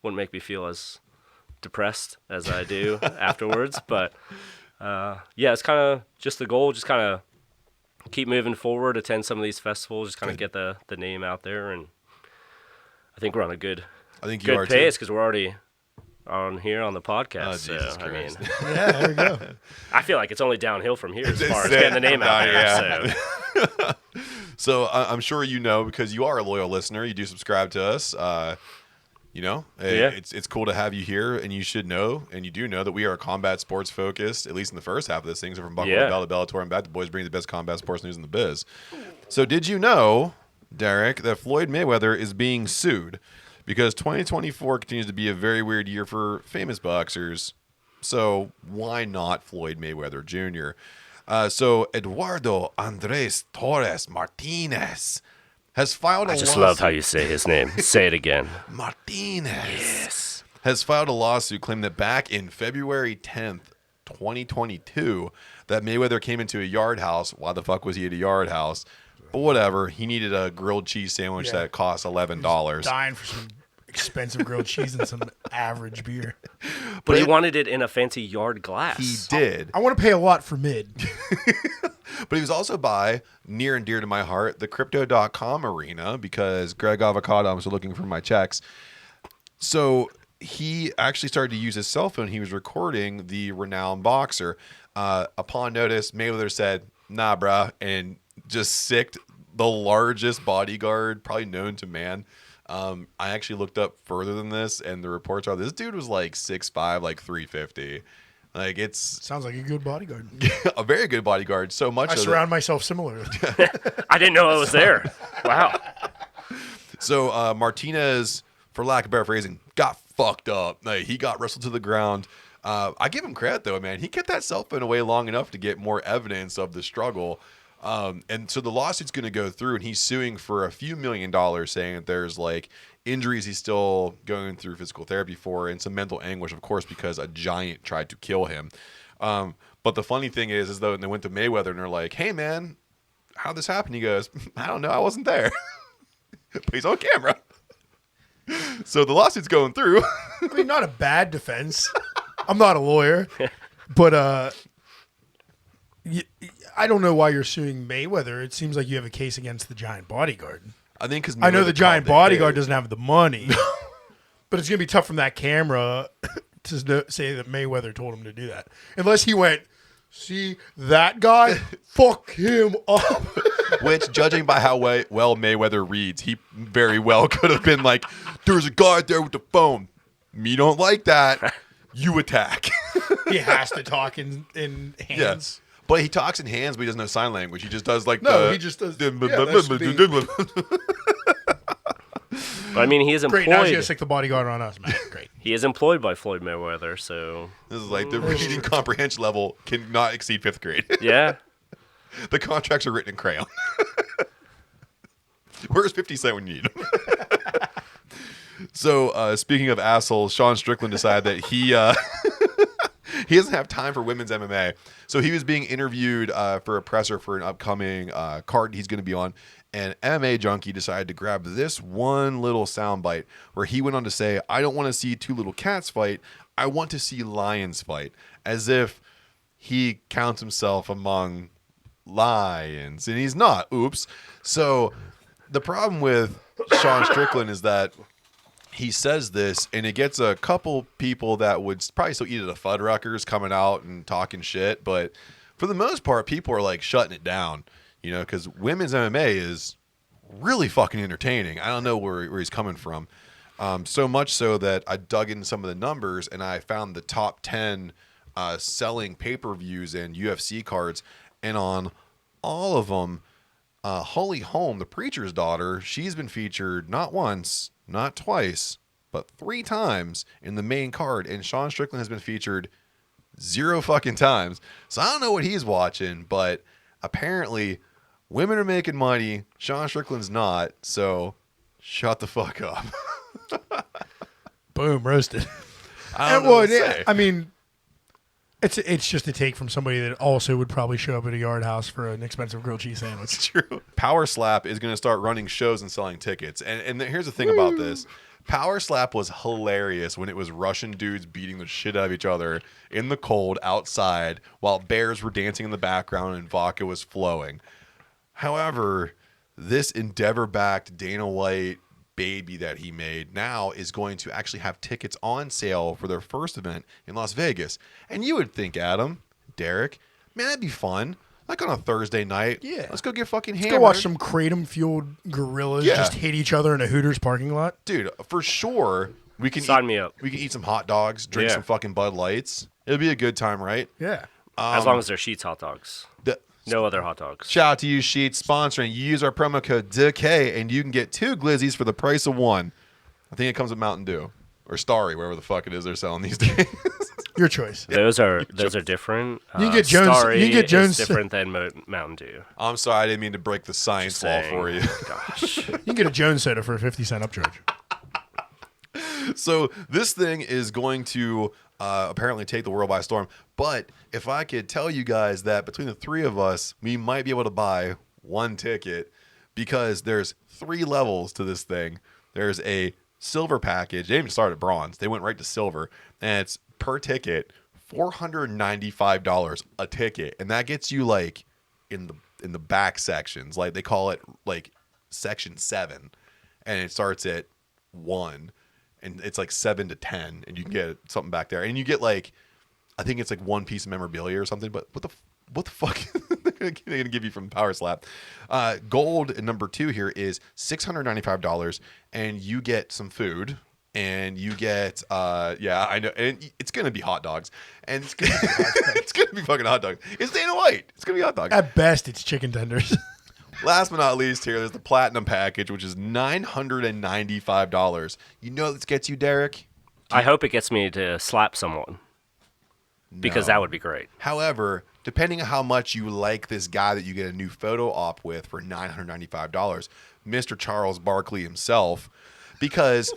[SPEAKER 3] make me feel as depressed as I do afterwards. But yeah, it's kind of just the goal, just kind of keep moving forward, attend some of these festivals, just kind of get the name out there, and I think we're on a good pace because we're already on here on the podcast.
[SPEAKER 2] Jesus
[SPEAKER 3] so
[SPEAKER 2] Christ.
[SPEAKER 3] I mean,
[SPEAKER 1] Yeah, there we go.
[SPEAKER 3] I feel like it's only downhill from here as far as getting the name out there. So.
[SPEAKER 2] So I'm sure you know, because you are a loyal listener, you do subscribe to us. It's cool to have you here, and you should know, and you do know that we are combat sports focused, at least in the first half of this thing. So from Buckle to Bell to Bellator and back, the boys bring the best combat sports news in the biz. So did you know, Derek, that Floyd Mayweather is being sued because 2024 continues to be a very weird year for famous boxers? So why not Floyd Mayweather Jr.? So Eduardo Andres Torres Martinez has filed a lawsuit.
[SPEAKER 3] I just love how you say his name. Say it again.
[SPEAKER 2] Martinez.
[SPEAKER 3] Yes.
[SPEAKER 2] Has filed a lawsuit claiming that back in February 10th, 2022, that Mayweather came into a yard house. Why the fuck was he at a yard house? But whatever. He needed a grilled cheese sandwich that cost $11.
[SPEAKER 1] Dying for some expensive grilled cheese and some average beer.
[SPEAKER 3] But he wanted it in a fancy yard glass.
[SPEAKER 2] He did.
[SPEAKER 1] I want to pay a lot for mid.
[SPEAKER 2] But he was also by, near and dear to my heart, the Crypto.com arena, because Greg Avocado was looking for my checks. So he actually started to use his cell phone. He was recording the renowned boxer. Upon notice, Mayweather said, nah, bruh, and just sicked the largest bodyguard probably known to man. I actually looked up further than this, and the reports are this dude was like 6'5", like 350. Like, it's
[SPEAKER 1] Sounds like a good bodyguard.
[SPEAKER 2] a very good bodyguard. So much
[SPEAKER 1] I
[SPEAKER 2] so
[SPEAKER 1] surround myself similarly.
[SPEAKER 3] I didn't know it was there. Wow.
[SPEAKER 2] So Martinez, for lack of better phrasing, got fucked up. Like, he got wrestled to the ground. I give him credit, though, man. He kept that cell phone away long enough to get more evidence of the struggle. And so the lawsuit's going to go through, and he's suing for a few $1 million, saying that there's like injuries he's still going through physical therapy for, and some mental anguish, of course, because a giant tried to kill him. But the funny thing is though, they went to Mayweather and they're like, hey man, how'd this happen? He goes, I don't know. I wasn't there. But he's on camera. So the lawsuit's going through.
[SPEAKER 1] I mean, not a bad defense. I'm not a lawyer, but I don't know why you're suing Mayweather. It seems like you have a case against the giant bodyguard.
[SPEAKER 2] I think because
[SPEAKER 1] I know the giant bodyguard doesn't have the money, but it's gonna be tough from that camera to say that Mayweather told him to do that, unless he went, see that guy, fuck him up.
[SPEAKER 2] Which, judging by how well Mayweather reads, he very well could have been like, there's a guy there with the phone. Me don't like that. You attack.
[SPEAKER 1] He has to talk in hands.
[SPEAKER 2] Yeah. But he talks in hands, but he doesn't know sign language. He just does like
[SPEAKER 1] he just does.
[SPEAKER 3] But I mean, he is employed.
[SPEAKER 1] Great, now he's gonna stick the bodyguard on us, man. Great.
[SPEAKER 3] He is employed by Floyd Mayweather, so
[SPEAKER 2] This is like the reading comprehension level cannot exceed 5th grade.
[SPEAKER 3] yeah.
[SPEAKER 2] The contracts are written in crayon. Where's 50 Cent when you need him? So, speaking of assholes, Sean Strickland decided that he doesn't have time for women's MMA. So he was being interviewed for a presser for an upcoming card he's going to be on. And MMA Junkie decided to grab this one little soundbite where he went on to say, I don't want to see two little cats fight. I want to see lions fight. As if he counts himself among lions. And he's not. Oops. So the problem with Sean Strickland is that he says this, and it gets a couple people that would probably still eat at a Fuddruckers coming out and talking shit. But for the most part, people are like shutting it down, you know, because women's MMA is really fucking entertaining. I don't know where he's coming from. So much so that I dug in some of the numbers, and I found the top 10 selling pay-per-views and UFC cards. And on all of them, Holly Holm, the preacher's daughter, she's been featured not once, not twice, but 3 times in the main card. And Sean Strickland has been featured 0 fucking times. So I don't know what he's watching, but apparently women are making money. Sean Strickland's not. So shut the fuck up.
[SPEAKER 1] Boom, roasted.
[SPEAKER 2] I don't know what to say.
[SPEAKER 1] I mean, It's just a take from somebody that also would probably show up at a yard house for an expensive grilled cheese sandwich.
[SPEAKER 2] It's true. Power Slap is going to start running shows and selling tickets. And here's the thing about this. Power Slap was hilarious when it was Russian dudes beating the shit out of each other in the cold outside while bears were dancing in the background and vodka was flowing. However, this Endeavor-backed Dana White baby that he made now is going to actually have tickets on sale for their first event in Las Vegas. And you would think, Adam, Derek, man, that'd be fun. Like on a Thursday night.
[SPEAKER 1] Yeah.
[SPEAKER 2] Let's go get fucking hammered.
[SPEAKER 1] Let's go watch some kratom-fueled gorillas just hit each other in a Hooters parking lot.
[SPEAKER 2] Dude, for sure, we can
[SPEAKER 3] Sign me up.
[SPEAKER 2] We can eat some hot dogs, drink
[SPEAKER 3] Yeah.
[SPEAKER 2] some fucking Bud Lights. It'll be a good time, right?
[SPEAKER 1] Yeah.
[SPEAKER 3] As long as they're Sheetz hot dogs. No other hot dogs.
[SPEAKER 2] Shout out to you, Sheets, sponsoring. You use our promo code DK, and you can get 2 glizzies for the price of 1. I think it comes with Mountain Dew or Starry, wherever the fuck it is they're selling these days.
[SPEAKER 1] Your choice.
[SPEAKER 3] Those are different.
[SPEAKER 1] You can get Jones-
[SPEAKER 3] Starry
[SPEAKER 1] you can get Jones-
[SPEAKER 3] is different than Mountain Dew.
[SPEAKER 2] I'm sorry, I didn't mean to break the science wall for you.
[SPEAKER 3] Gosh.
[SPEAKER 1] You can get a Jones soda for a 50-cent upcharge.
[SPEAKER 2] So this thing is going to apparently take the world by storm. But if I could tell you guys that between the 3 of us, we might be able to buy 1 ticket because there's 3 levels to this thing. There's a silver package. They didn't even start at bronze. They went right to silver. And it's per ticket, $495 a ticket. And that gets you like in the back sections. Like they call it like section 7. And it starts at 1. And it's like 7 to 10, and you can get something back there, and you get like, I think it's like 1 piece of memorabilia or something. But what the fuck they're gonna give you from Power Slap? Gold number 2 here is $695, and you get some food, and you get I know, and it's gonna be hot dogs, and it's gonna be fucking hot dogs. It's Dana White. It's gonna be hot dogs.
[SPEAKER 1] At best, it's chicken tenders.
[SPEAKER 2] Last but not least here, there's the Platinum package, which is $995. You know this gets you, Derek?
[SPEAKER 3] I hope it gets me to slap someone. Because
[SPEAKER 2] No.
[SPEAKER 3] that would be great.
[SPEAKER 2] However, depending on how much you like this guy that you get a new photo op with for $995, Mr. Charles Barkley himself, because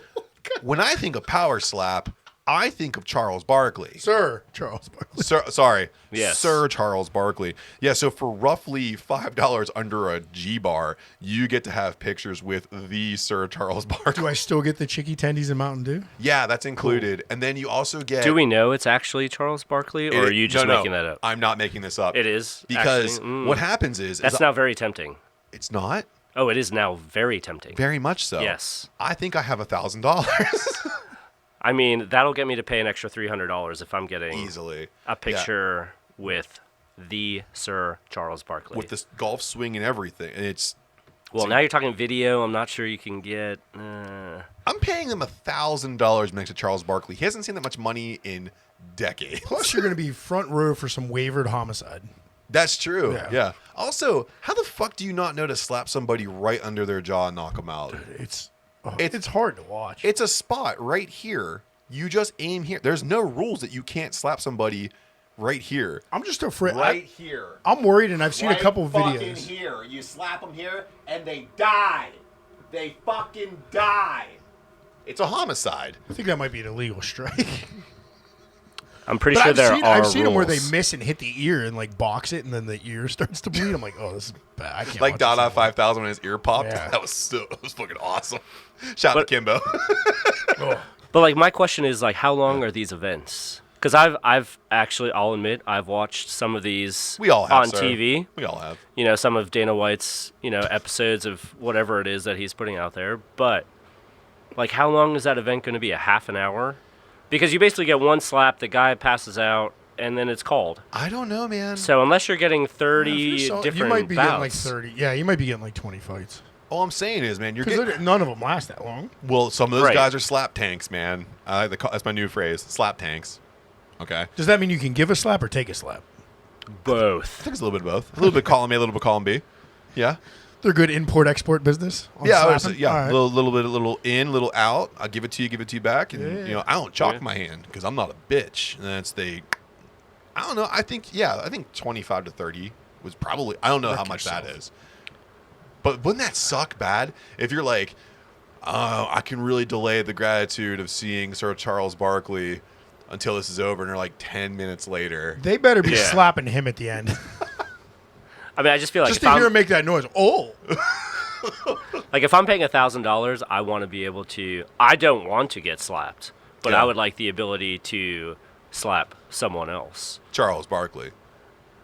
[SPEAKER 2] when I think of Power Slap, I think of Charles Barkley.
[SPEAKER 1] Sir Charles Barkley.
[SPEAKER 2] Sorry.
[SPEAKER 3] Yes.
[SPEAKER 2] Sir Charles Barkley. Yeah, so for roughly $5 under a G-bar, you get to have pictures with the Sir Charles Barkley.
[SPEAKER 1] Do I still get the chicky tendies and Mountain Dew?
[SPEAKER 2] Yeah, that's included. Cool. And then you also get...
[SPEAKER 3] Do we know it's actually Charles Barkley, or are you just making that up?
[SPEAKER 2] I'm not making this up.
[SPEAKER 3] It is?
[SPEAKER 2] Because
[SPEAKER 3] actually?
[SPEAKER 2] what happens is...
[SPEAKER 3] That's now very tempting.
[SPEAKER 2] It's not?
[SPEAKER 3] Oh, it is now very tempting.
[SPEAKER 2] Very much so.
[SPEAKER 3] Yes.
[SPEAKER 2] I think I have $1,000.
[SPEAKER 3] I mean, that'll get me to pay an extra $300 if I'm getting
[SPEAKER 2] easily
[SPEAKER 3] a picture with the Sir Charles Barkley.
[SPEAKER 2] with this golf swing and everything. And it's...
[SPEAKER 3] Well, now you're talking video. I'm not sure you can get...
[SPEAKER 2] I'm paying them $1,000 next to Charles Barkley. He hasn't seen that much money in decades.
[SPEAKER 1] Plus, you're going to be front row for some wavered homicide.
[SPEAKER 2] That's true.
[SPEAKER 1] Yeah.
[SPEAKER 2] Yeah. Also, how the fuck do you not know to slap somebody right under their jaw and knock them out?
[SPEAKER 1] It's hard to watch.
[SPEAKER 2] It's a spot right here. You just aim here. There's no rules that you can't slap somebody right here.
[SPEAKER 1] I'm just afraid.
[SPEAKER 5] Right here.
[SPEAKER 1] I'm worried, and I've seen a couple
[SPEAKER 5] fucking
[SPEAKER 1] videos.
[SPEAKER 5] here. You slap them here, and they die. They fucking die.
[SPEAKER 2] It's a homicide.
[SPEAKER 1] I think that might be an illegal strike.
[SPEAKER 3] I'm pretty
[SPEAKER 1] But
[SPEAKER 3] sure there are
[SPEAKER 1] I've seen them where they
[SPEAKER 3] rules.
[SPEAKER 1] miss and hit the ear and like box it, and then the ear starts to bleed. I'm like, oh, this is bad. I can't
[SPEAKER 2] Like
[SPEAKER 1] watch
[SPEAKER 2] Dada
[SPEAKER 1] this
[SPEAKER 2] 5000 when his ear popped.
[SPEAKER 1] Yeah.
[SPEAKER 2] That was fucking awesome. Shout out to Kimbo.
[SPEAKER 1] anymore.
[SPEAKER 3] But like my question is like, how long are these events? Because I've actually, I'll admit, I've watched some of these
[SPEAKER 2] We all have,
[SPEAKER 3] on
[SPEAKER 2] sir.
[SPEAKER 3] TV.
[SPEAKER 2] We all have.
[SPEAKER 3] You know, some of Dana White's, episodes of whatever it is that he's putting out there. But like, how long is that event going to be? A half an hour? Because you basically get one slap, the guy passes out, and then it's called.
[SPEAKER 2] I don't know, man.
[SPEAKER 3] So unless you're getting
[SPEAKER 1] If
[SPEAKER 3] 30
[SPEAKER 1] you're
[SPEAKER 3] different
[SPEAKER 1] you might be getting like
[SPEAKER 3] bouts,
[SPEAKER 1] 30. Yeah, you might be getting like 20 fights.
[SPEAKER 2] All I'm saying is, man, you're
[SPEAKER 1] Because
[SPEAKER 2] getting...
[SPEAKER 1] none of them last that long.
[SPEAKER 2] Well, some of those
[SPEAKER 3] Right.
[SPEAKER 2] guys are slap tanks, man. That's my new phrase. Slap tanks. Okay.
[SPEAKER 1] Does that mean you can give a slap or take a slap?
[SPEAKER 2] I
[SPEAKER 3] both.
[SPEAKER 2] think it's a little bit of both. A little bit column A, a little bit column B. Yeah.
[SPEAKER 1] They're good import-export business. On
[SPEAKER 2] Yeah, I
[SPEAKER 1] slapping?
[SPEAKER 2] was,
[SPEAKER 1] All right.
[SPEAKER 2] little in, little out. I'll give it to you back, and
[SPEAKER 1] Yeah.
[SPEAKER 2] I don't chalk
[SPEAKER 3] Yeah.
[SPEAKER 2] my hand because I'm not a bitch. And that's I don't know. I think 25 to 30 was probably. I don't know how much that is, but wouldn't that suck bad if you're like, I can really delay the gratitude of seeing Sir Charles Barkley until this is over, and they're like 10 minutes later.
[SPEAKER 1] They better be
[SPEAKER 3] Yeah.
[SPEAKER 1] slapping him at the end.
[SPEAKER 3] I mean, I just feel like
[SPEAKER 1] Just
[SPEAKER 3] if
[SPEAKER 1] to hear him
[SPEAKER 3] I'm,
[SPEAKER 1] make that noise. Oh.
[SPEAKER 3] like if I'm paying $1,000, I want to be able to. I don't want to get slapped, but
[SPEAKER 2] Yeah.
[SPEAKER 3] I would like the ability to slap someone else.
[SPEAKER 2] Charles Barkley.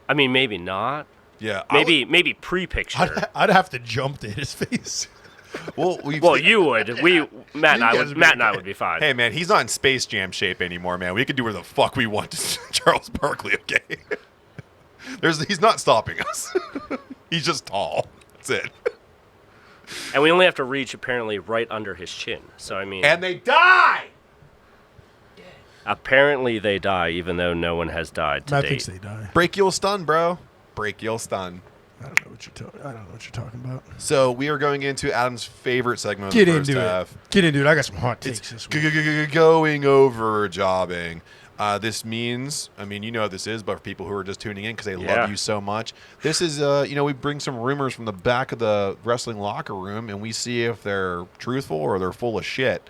[SPEAKER 3] I mean, maybe not.
[SPEAKER 2] Yeah.
[SPEAKER 3] Maybe pre-picture.
[SPEAKER 1] I'd have to jump to his face.
[SPEAKER 2] Well,
[SPEAKER 3] You would. Matt and I would be fine.
[SPEAKER 2] Hey, man, he's not in Space Jam shape anymore, man. We can do whatever the fuck we want to Charles Barkley, okay? He's not stopping us. He's just tall. That's it.
[SPEAKER 3] And we only have to reach apparently right under his chin. So I mean,
[SPEAKER 5] And they die!
[SPEAKER 3] apparently they die, even though no one has died to
[SPEAKER 1] Matt
[SPEAKER 3] date.
[SPEAKER 1] thinks they die.
[SPEAKER 2] Brachial stun, bro. Brachial stun.
[SPEAKER 1] I don't know what you're talking about.
[SPEAKER 2] So we are going into Adam's favorite segment of
[SPEAKER 1] Get
[SPEAKER 2] the first
[SPEAKER 1] into
[SPEAKER 2] half.
[SPEAKER 1] it. Get into it. I got some hot takes this week.
[SPEAKER 2] Going over jobbing. This means, I mean, you know what this is, but for people who are just tuning in because they
[SPEAKER 3] Yeah.
[SPEAKER 2] love you so much, this is, we bring some rumors from the back of the wrestling locker room and we see if they're truthful or they're full of shit.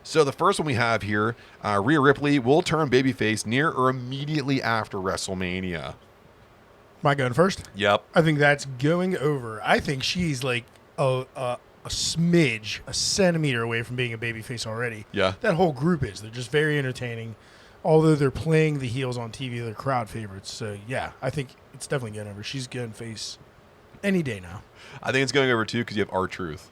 [SPEAKER 2] So the first one we have here, Rhea Ripley will turn babyface near or immediately after WrestleMania.
[SPEAKER 1] Am I going first?
[SPEAKER 2] Yep.
[SPEAKER 1] I think that's going over. I think she's like a smidge, a centimeter away from being a babyface already.
[SPEAKER 2] Yeah.
[SPEAKER 1] That whole group is. They're just very entertaining. Although they're playing the heels on TV, they're crowd favorites. So, yeah, I think it's definitely going over. She's going face any day now.
[SPEAKER 2] I think it's going over too because you have R-Truth.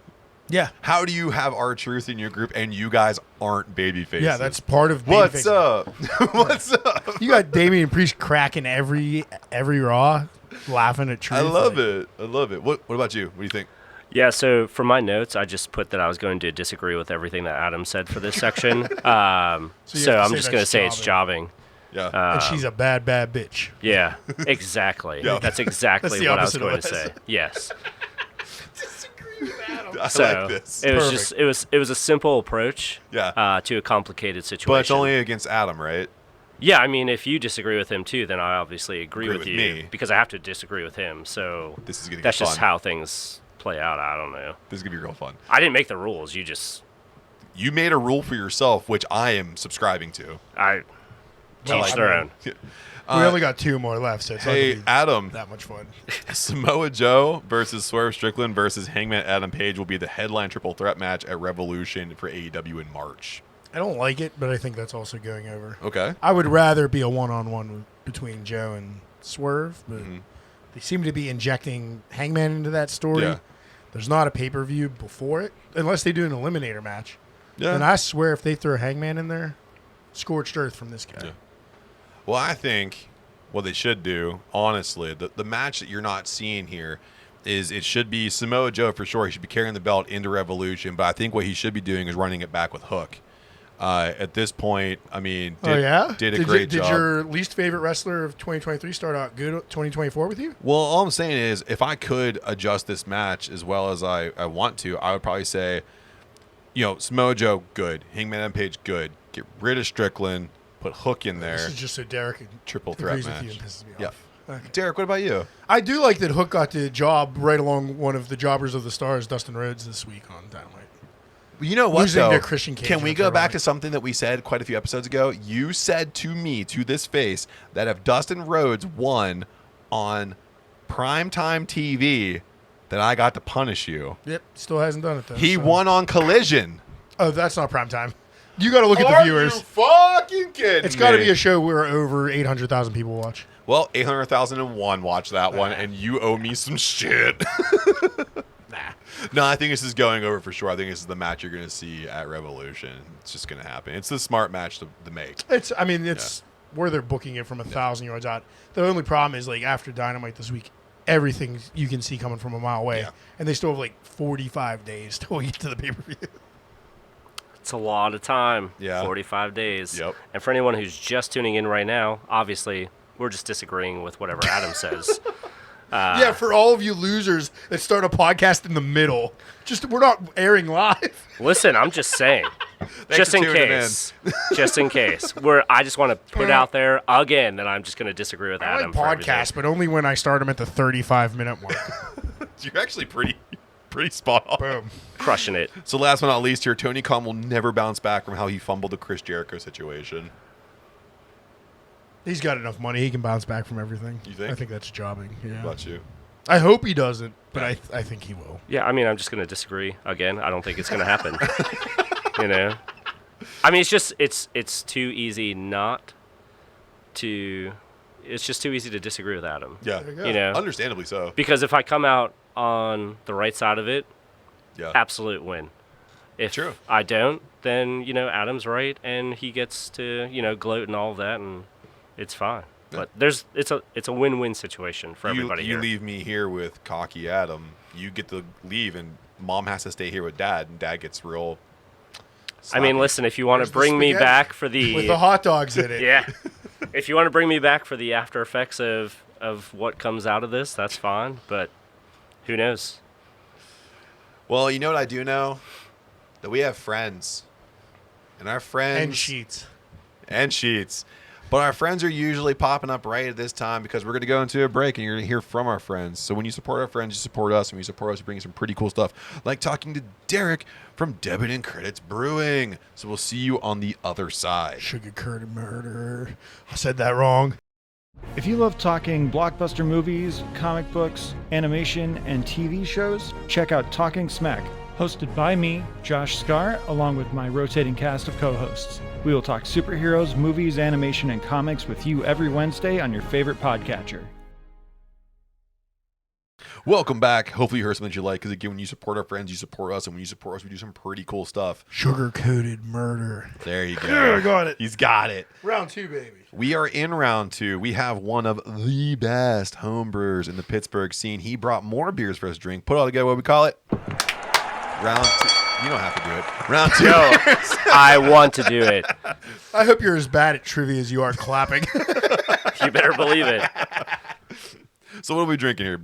[SPEAKER 1] Yeah.
[SPEAKER 2] How do you have R-Truth in your group and you guys aren't babyfaces?
[SPEAKER 1] Yeah, that's part of
[SPEAKER 2] What's
[SPEAKER 1] babyface.
[SPEAKER 2] up? What's up?
[SPEAKER 1] You got Damian Priest cracking every Raw, laughing at Truth.
[SPEAKER 2] I love it. I love it. What about you? What do you think?
[SPEAKER 3] Yeah, so for my notes, I just put that I was going to disagree with everything that Adam said for this section.
[SPEAKER 1] you
[SPEAKER 3] So
[SPEAKER 1] have to
[SPEAKER 3] I'm
[SPEAKER 1] say
[SPEAKER 3] just going to
[SPEAKER 1] that's
[SPEAKER 3] say it's jobbing.
[SPEAKER 2] Yeah.
[SPEAKER 1] And she's a bad, bad bitch.
[SPEAKER 3] Yeah, exactly.
[SPEAKER 2] Yeah.
[SPEAKER 3] That's exactly
[SPEAKER 1] That's the
[SPEAKER 3] what I was
[SPEAKER 1] opposite of
[SPEAKER 3] going to
[SPEAKER 1] what I
[SPEAKER 3] say. Yes.
[SPEAKER 2] I
[SPEAKER 3] So
[SPEAKER 2] like this.
[SPEAKER 3] it was
[SPEAKER 1] Perfect.
[SPEAKER 3] just it was a simple approach
[SPEAKER 2] Yeah.
[SPEAKER 3] to a complicated situation.
[SPEAKER 2] But it's only against Adam, right?
[SPEAKER 3] Yeah, I mean, if you disagree with him too, then I obviously agree with you
[SPEAKER 2] me.
[SPEAKER 3] because I have to disagree with him. So
[SPEAKER 2] This is gonna
[SPEAKER 3] that's
[SPEAKER 2] get
[SPEAKER 3] just
[SPEAKER 2] fun.
[SPEAKER 3] how things play out. I don't know.
[SPEAKER 2] This is going to be real fun.
[SPEAKER 3] I didn't make the rules.
[SPEAKER 2] You made a rule for yourself, which I am subscribing to.
[SPEAKER 3] I teach
[SPEAKER 1] Well, I
[SPEAKER 3] their
[SPEAKER 1] mean,
[SPEAKER 3] own.
[SPEAKER 1] We only got two more left, so it's not
[SPEAKER 2] Hey,
[SPEAKER 1] going to be
[SPEAKER 2] Adam,
[SPEAKER 1] that much fun.
[SPEAKER 2] Samoa Joe versus Swerve Strickland versus Hangman Adam Page will be the headline triple threat match at Revolution for AEW in March.
[SPEAKER 1] I don't like it, but I think that's also going over.
[SPEAKER 2] Okay.
[SPEAKER 1] I would rather be a one-on-one between Joe and Swerve, but
[SPEAKER 2] Mm-hmm.
[SPEAKER 1] they seem to be injecting Hangman into that story.
[SPEAKER 2] Yeah.
[SPEAKER 1] There's not a pay-per-view before it, unless they do an eliminator match.
[SPEAKER 2] Yeah.
[SPEAKER 1] And I swear if they throw Hangman in there, scorched earth from this guy.
[SPEAKER 2] Yeah. Well, I think what they should do, honestly, the match that you're not seeing here is it should be Samoa Joe for sure. He should be carrying the belt into Revolution, but I think what he should be doing is running it back with Hook. At this point, I mean, did a great job.
[SPEAKER 1] Did your least favorite wrestler of 2023 start out good 2024 with you?
[SPEAKER 2] Well, all I'm saying is if I could adjust this match as well as I want to, I would probably say, Samoa Joe, good. Hangman Adam Page, good. Get rid of Strickland, put Hook in there.
[SPEAKER 1] This is just so Derek
[SPEAKER 2] Triple threat
[SPEAKER 1] agrees with you
[SPEAKER 2] match.
[SPEAKER 1] and pisses me
[SPEAKER 2] Yeah.
[SPEAKER 1] off. Okay.
[SPEAKER 2] Derek, what about you?
[SPEAKER 1] I do like that Hook got the job right along one of the jobbers of the stars, Dustin Rhodes, this week on Dynamite.
[SPEAKER 2] You know what,
[SPEAKER 1] Losing
[SPEAKER 2] though?
[SPEAKER 1] to Christian Cage
[SPEAKER 2] Can we
[SPEAKER 1] in
[SPEAKER 2] go
[SPEAKER 1] the
[SPEAKER 2] back
[SPEAKER 1] third
[SPEAKER 2] to something that we said quite a few episodes ago? You said to me, to this face, that if Dustin Rhodes won on primetime TV, that I got to punish you.
[SPEAKER 1] Yep, still hasn't done it though.
[SPEAKER 2] He
[SPEAKER 1] so-
[SPEAKER 2] won on Collision.
[SPEAKER 1] Oh, that's not prime time. You got to look at the viewers.
[SPEAKER 2] You fucking kidding
[SPEAKER 1] It's got to
[SPEAKER 2] me?
[SPEAKER 1] be a show where over 800,000 people watch.
[SPEAKER 2] Well, 800,001 watched that one, and you owe me some shit. No, I think this is going over for sure. I think this is the match you're going to see at Revolution. It's just going to happen. It's the smart match to make.
[SPEAKER 1] It's where they're booking it from 1,000 yards out. The only problem is like after Dynamite this week, everything you can see coming from a mile away,
[SPEAKER 2] Yeah.
[SPEAKER 1] and they still have like 45 days till we get to the pay-per-view.
[SPEAKER 3] It's a lot of time.
[SPEAKER 2] Yeah.
[SPEAKER 3] 45 days.
[SPEAKER 2] Yep.
[SPEAKER 3] And for anyone who's just tuning in right now, obviously we're just disagreeing with whatever Adam says.
[SPEAKER 1] Yeah, for all of you losers that start a podcast in the middle, we're not airing live.
[SPEAKER 3] Listen, I'm just saying. Just
[SPEAKER 2] for
[SPEAKER 3] in
[SPEAKER 2] tuning
[SPEAKER 3] case. Just in case. I just want to put out there again that I'm just going to disagree with
[SPEAKER 1] I
[SPEAKER 3] Adam.
[SPEAKER 1] like
[SPEAKER 3] for everything.
[SPEAKER 1] podcasts, but only when I start them at the 35-minute mark.
[SPEAKER 2] You're actually pretty spot on.
[SPEAKER 1] Boom.
[SPEAKER 3] Crushing it.
[SPEAKER 2] So last but not least here, Tony Khan will never bounce back from how he fumbled the Chris Jericho situation.
[SPEAKER 1] He's got enough money. He can bounce back from everything.
[SPEAKER 2] You think?
[SPEAKER 1] I think that's jobbing. Yeah.
[SPEAKER 2] What about you?
[SPEAKER 1] I hope he doesn't, but I think he will.
[SPEAKER 3] Yeah, I mean, I'm just going to disagree again. I don't think it's going to happen. You know? I mean, it's too easy not to... It's just too easy to disagree with Adam.
[SPEAKER 2] Yeah.
[SPEAKER 3] You know?
[SPEAKER 2] Understandably so.
[SPEAKER 3] Because if I come out on the right side of it,
[SPEAKER 2] Yeah.
[SPEAKER 3] absolute win. If
[SPEAKER 2] True.
[SPEAKER 3] I don't, then, you know, Adam's right, and he gets to, you know, gloat and all of that, and it's fine.
[SPEAKER 2] Yeah.
[SPEAKER 3] But it's a win-win situation for everybody
[SPEAKER 2] you
[SPEAKER 3] here.
[SPEAKER 2] leave me here with cocky Adam. You get to leave, and Mom has to stay here with Dad, and Dad gets real.
[SPEAKER 3] I mean,
[SPEAKER 2] sloppy.
[SPEAKER 3] listen, if you want
[SPEAKER 1] Where's
[SPEAKER 3] to
[SPEAKER 1] the
[SPEAKER 3] bring me
[SPEAKER 1] spaghetti?
[SPEAKER 3] back for the...
[SPEAKER 1] With the hot dogs in it.
[SPEAKER 3] Yeah. If you want to bring me back for the after effects of what comes out of this, that's fine, but who knows?
[SPEAKER 2] Well, you know what I do know? That we have friends. And our friends...
[SPEAKER 1] And sheets.
[SPEAKER 2] And sheets. But our friends are usually popping up right at this time because we're going to go into a break and you're going to hear from our friends. So when you support our friends, you support us. And when you support us, you bring some pretty cool stuff. Like talking to Derek from Debit and Credits Brewing. So we'll see you on the other side.
[SPEAKER 1] Sugar-coated murderer. I said that wrong.
[SPEAKER 6] If you love talking blockbuster movies, comic books, animation, and TV shows, check out Talking SMAC, hosted by me, Josh Scar, along with my rotating cast of co-hosts. We will talk superheroes, movies, animation, and comics with you every Wednesday on your favorite podcatcher.
[SPEAKER 2] Welcome back. Hopefully you heard something that you like because, again, when you support our friends, you support us. And when you support us, we do some pretty cool stuff.
[SPEAKER 1] Sugar-coated murder.
[SPEAKER 2] There you go.
[SPEAKER 1] Yeah, I got it.
[SPEAKER 2] He's got it.
[SPEAKER 1] Round 2, baby.
[SPEAKER 2] We are in round 2. We have one of the best home brewers in the Pittsburgh scene. He brought more beers for us to drink. Put it all together, what we call it? Round 2. You don't have to do it. Round 2.
[SPEAKER 3] No, I want to do it.
[SPEAKER 1] I hope you're as bad at trivia as you are clapping.
[SPEAKER 3] You better believe it.
[SPEAKER 2] So what are we drinking here?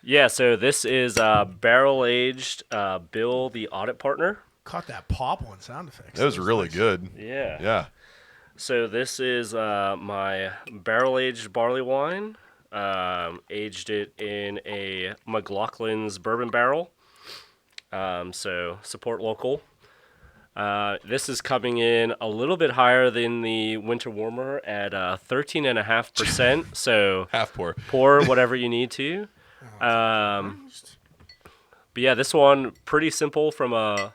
[SPEAKER 3] Yeah, so this is barrel-aged Bill the Audit Partner.
[SPEAKER 1] Caught that pop on sound effects.
[SPEAKER 2] That was really good.
[SPEAKER 3] Yeah.
[SPEAKER 2] Yeah.
[SPEAKER 3] So this is my barrel-aged barley wine. Aged it in a McLaughlin's bourbon barrel. So support local. This is coming in a little bit higher than the winter warmer at 13.5%. So
[SPEAKER 2] Half pour.
[SPEAKER 3] pour whatever you need to. But yeah, this one pretty simple from a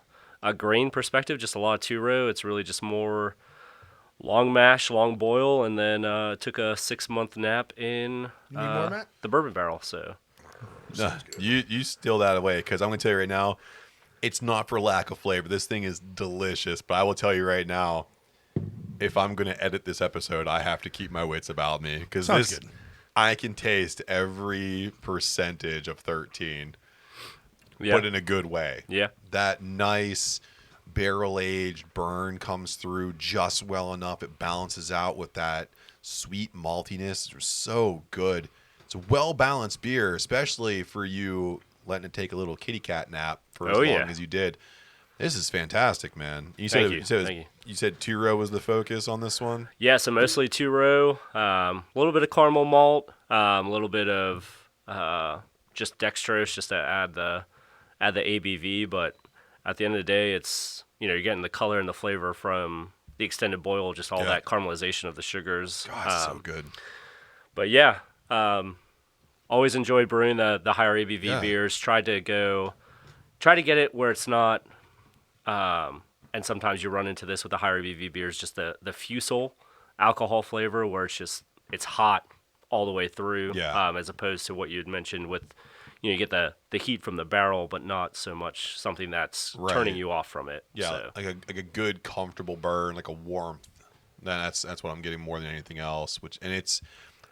[SPEAKER 3] grain perspective. Just a lot of two-row. It's really just more long mash, long boil, and then took a 6-month nap in
[SPEAKER 1] You need more, Matt?
[SPEAKER 3] the bourbon barrel. So
[SPEAKER 2] No, you steal that away because I'm going to tell you right now, it's not for lack of flavor. This thing is delicious, but I will tell you right now, if I'm going to edit this episode, I have to keep my wits about me because
[SPEAKER 1] Sounds
[SPEAKER 2] this
[SPEAKER 1] good.
[SPEAKER 2] I can taste every percentage of 13,
[SPEAKER 3] yeah,
[SPEAKER 2] but in a good way.
[SPEAKER 3] yeah.
[SPEAKER 2] That nice barrel-aged burn comes through just well enough. It balances out with that sweet maltiness. It's so good. It's a well-balanced beer, especially for you letting it take a little kitty cat nap for as
[SPEAKER 3] Oh,
[SPEAKER 2] long
[SPEAKER 3] yeah.
[SPEAKER 2] as you did. This is fantastic, man.
[SPEAKER 3] Thank you. Thank you.
[SPEAKER 2] You said two-row was the focus on this one?
[SPEAKER 3] Yeah, so mostly two-row, a little bit of caramel malt, a little bit of just dextrose just to add the ABV. But at the end of the day, it's, you know, you're getting the color and the flavor from the extended boil, just all
[SPEAKER 2] Yeah.
[SPEAKER 3] that caramelization of the sugars.
[SPEAKER 2] God, it's so good.
[SPEAKER 3] But yeah, always enjoyed brewing the higher ABV
[SPEAKER 2] Yeah.
[SPEAKER 3] beers. Try to get it where it's not. And sometimes you run into this with the higher ABV beers, just the fusel alcohol flavor, where it's hot all the way through.
[SPEAKER 2] Yeah.
[SPEAKER 3] As opposed to what you had mentioned with, you know, you get the heat from the barrel, but not so much something that's
[SPEAKER 2] Right.
[SPEAKER 3] turning you off from it.
[SPEAKER 2] Yeah,
[SPEAKER 3] So.
[SPEAKER 2] like a good, comfortable burn, like a warmth. That's what I'm getting more than anything else.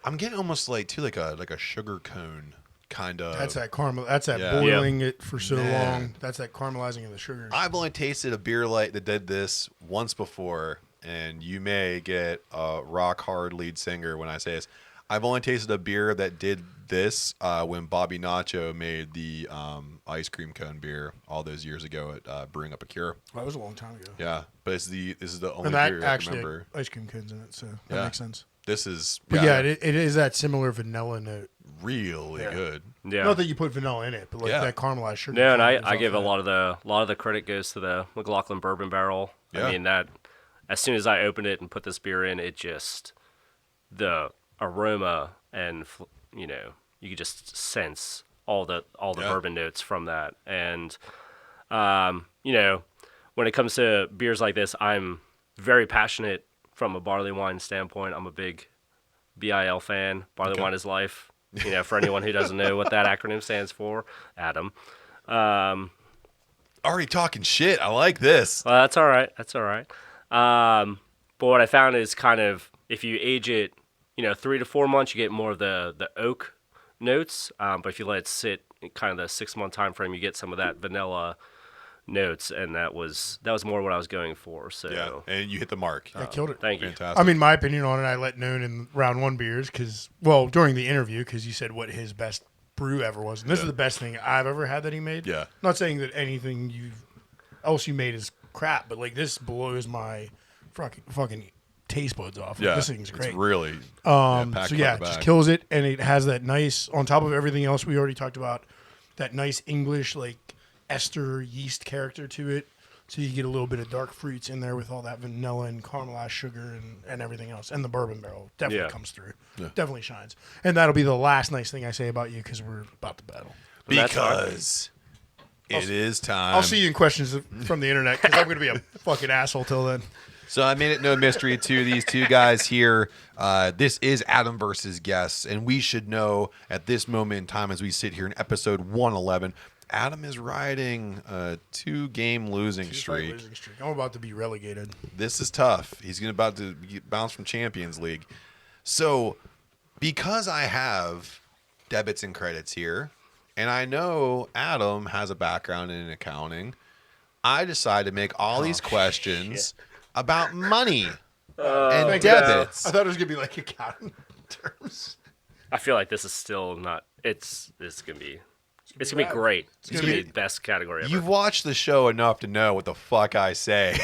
[SPEAKER 2] I'm getting almost like a sugar cone kind of.
[SPEAKER 1] That's that caramel. That's that
[SPEAKER 2] Yeah.
[SPEAKER 1] boiling it for so
[SPEAKER 2] Man.
[SPEAKER 1] long. That's that caramelizing of the sugars.
[SPEAKER 2] I've only tasted a beer light that did this once before, and you may get a rock hard lead singer when I say this. I've only tasted a beer that did this when Bobby Nacho made the ice cream cone beer all those years ago at Brewing Up a Cure.
[SPEAKER 1] That was a long time ago.
[SPEAKER 2] Yeah, but this is the only
[SPEAKER 1] And that
[SPEAKER 2] beer I
[SPEAKER 1] actually
[SPEAKER 2] remember.
[SPEAKER 1] had ice cream cones in it, so that
[SPEAKER 2] Yeah.
[SPEAKER 1] makes sense.
[SPEAKER 2] This is
[SPEAKER 1] But yeah, it is that similar vanilla note.
[SPEAKER 2] really
[SPEAKER 1] Yeah.
[SPEAKER 2] good.
[SPEAKER 3] Yeah.
[SPEAKER 1] Not that you put vanilla in it, but like
[SPEAKER 2] Yeah.
[SPEAKER 1] that caramelized sugar.
[SPEAKER 3] No, and
[SPEAKER 1] kind of
[SPEAKER 3] I
[SPEAKER 1] gives
[SPEAKER 3] give a
[SPEAKER 1] off
[SPEAKER 3] lot of the credit goes to the McLaughlin bourbon barrel.
[SPEAKER 2] Yeah.
[SPEAKER 3] I mean that as soon as I opened it and put this beer in, it just the aroma and you could just sense all the bourbon notes from that. And when it comes to beers like this, I'm very passionate from a barley wine standpoint. I'm a big BIL fan. Barley wine is life. For anyone who doesn't know what that acronym stands for, Adam.
[SPEAKER 2] Already talking shit. I like this.
[SPEAKER 3] Well, that's all right. But what I found is kind of if you age it, 3 to 4 months, you get more of the oak notes. But if you let it sit in kind of the 6-month time frame, you get some of that vanilla notes, and that was more what I was going for. So
[SPEAKER 2] Yeah, and you hit the mark.
[SPEAKER 1] I killed it.
[SPEAKER 3] Thank you.
[SPEAKER 2] Fantastic.
[SPEAKER 1] I mean, my opinion on it, I let known in round 1 beers during the interview, because you said what his best brew ever was. And this is the best thing I've ever had that he made.
[SPEAKER 2] Yeah.
[SPEAKER 1] Not saying that anything else you made is crap, but like this blows my fucking taste buds off.
[SPEAKER 2] Yeah,
[SPEAKER 1] This thing's great.
[SPEAKER 2] It's really
[SPEAKER 1] So yeah, it just kills it, and it has that nice, on top of everything else we already talked about, that nice English like ester yeast character to it. So you get a little bit of dark fruits in there with all that vanilla and caramelized sugar and everything else. And the bourbon barrel definitely comes through. Yeah. Definitely shines. And that'll be the last nice thing I say about you, because we're about to battle.
[SPEAKER 2] Because it is time.
[SPEAKER 1] I'll see you in questions from the internet, because I'm going to be a fucking asshole till then.
[SPEAKER 2] So I made it no mystery to these two guys here. This is Adam versus guests, and we should know at this moment in time as we sit here in episode 111, Adam is riding a 2-game losing streak.
[SPEAKER 1] I'm about to be relegated.
[SPEAKER 2] This is tough. He's about to bounce from Champions League. So because I have debits and credits here, and I know Adam has a background in accounting, I decided to make all these questions about money and debits.
[SPEAKER 1] I thought it was going to be like accounting terms.
[SPEAKER 3] I feel like this is still not. It's gonna be great. It's gonna be the best category ever.
[SPEAKER 2] You've watched the show enough to know what the fuck I say.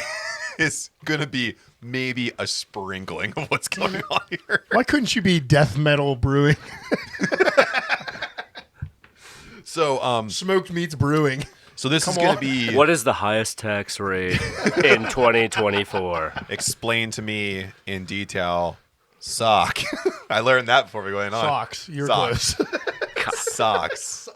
[SPEAKER 2] It's gonna be maybe a sprinkling of what's going on here.
[SPEAKER 1] Why couldn't you be death metal brewing?
[SPEAKER 2] So
[SPEAKER 1] Smoked meats brewing.
[SPEAKER 2] So this is going to be...
[SPEAKER 3] What is the highest tax rate in 2024?
[SPEAKER 2] Explain to me in detail. Sock. I learned that before we go on.
[SPEAKER 1] Socks. You're close.
[SPEAKER 2] Socks.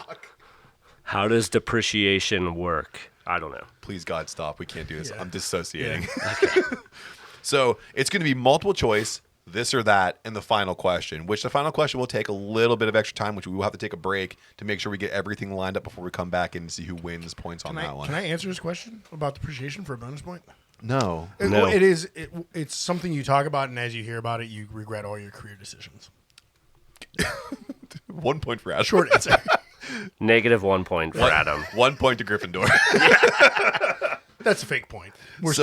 [SPEAKER 3] How does depreciation work? I don't know.
[SPEAKER 2] Please, God, stop. We can't do this.
[SPEAKER 1] Yeah.
[SPEAKER 2] I'm dissociating.
[SPEAKER 1] Yeah.
[SPEAKER 3] Okay.
[SPEAKER 2] So it's going to be multiple choice, this or that, and the final question, which the final question will take a little bit of extra time, which we will have to take a break to make sure we get everything lined up before we come back in and see who wins points on that one.
[SPEAKER 1] Can I answer this question about depreciation for a bonus point?
[SPEAKER 2] No.
[SPEAKER 1] It's something you talk about, and as you hear about it, you regret all your career decisions.
[SPEAKER 2] 1 point for Adam.
[SPEAKER 1] Short answer.
[SPEAKER 3] -1 point for Adam.
[SPEAKER 2] 1 point to Gryffindor.
[SPEAKER 1] That's a fake point. We're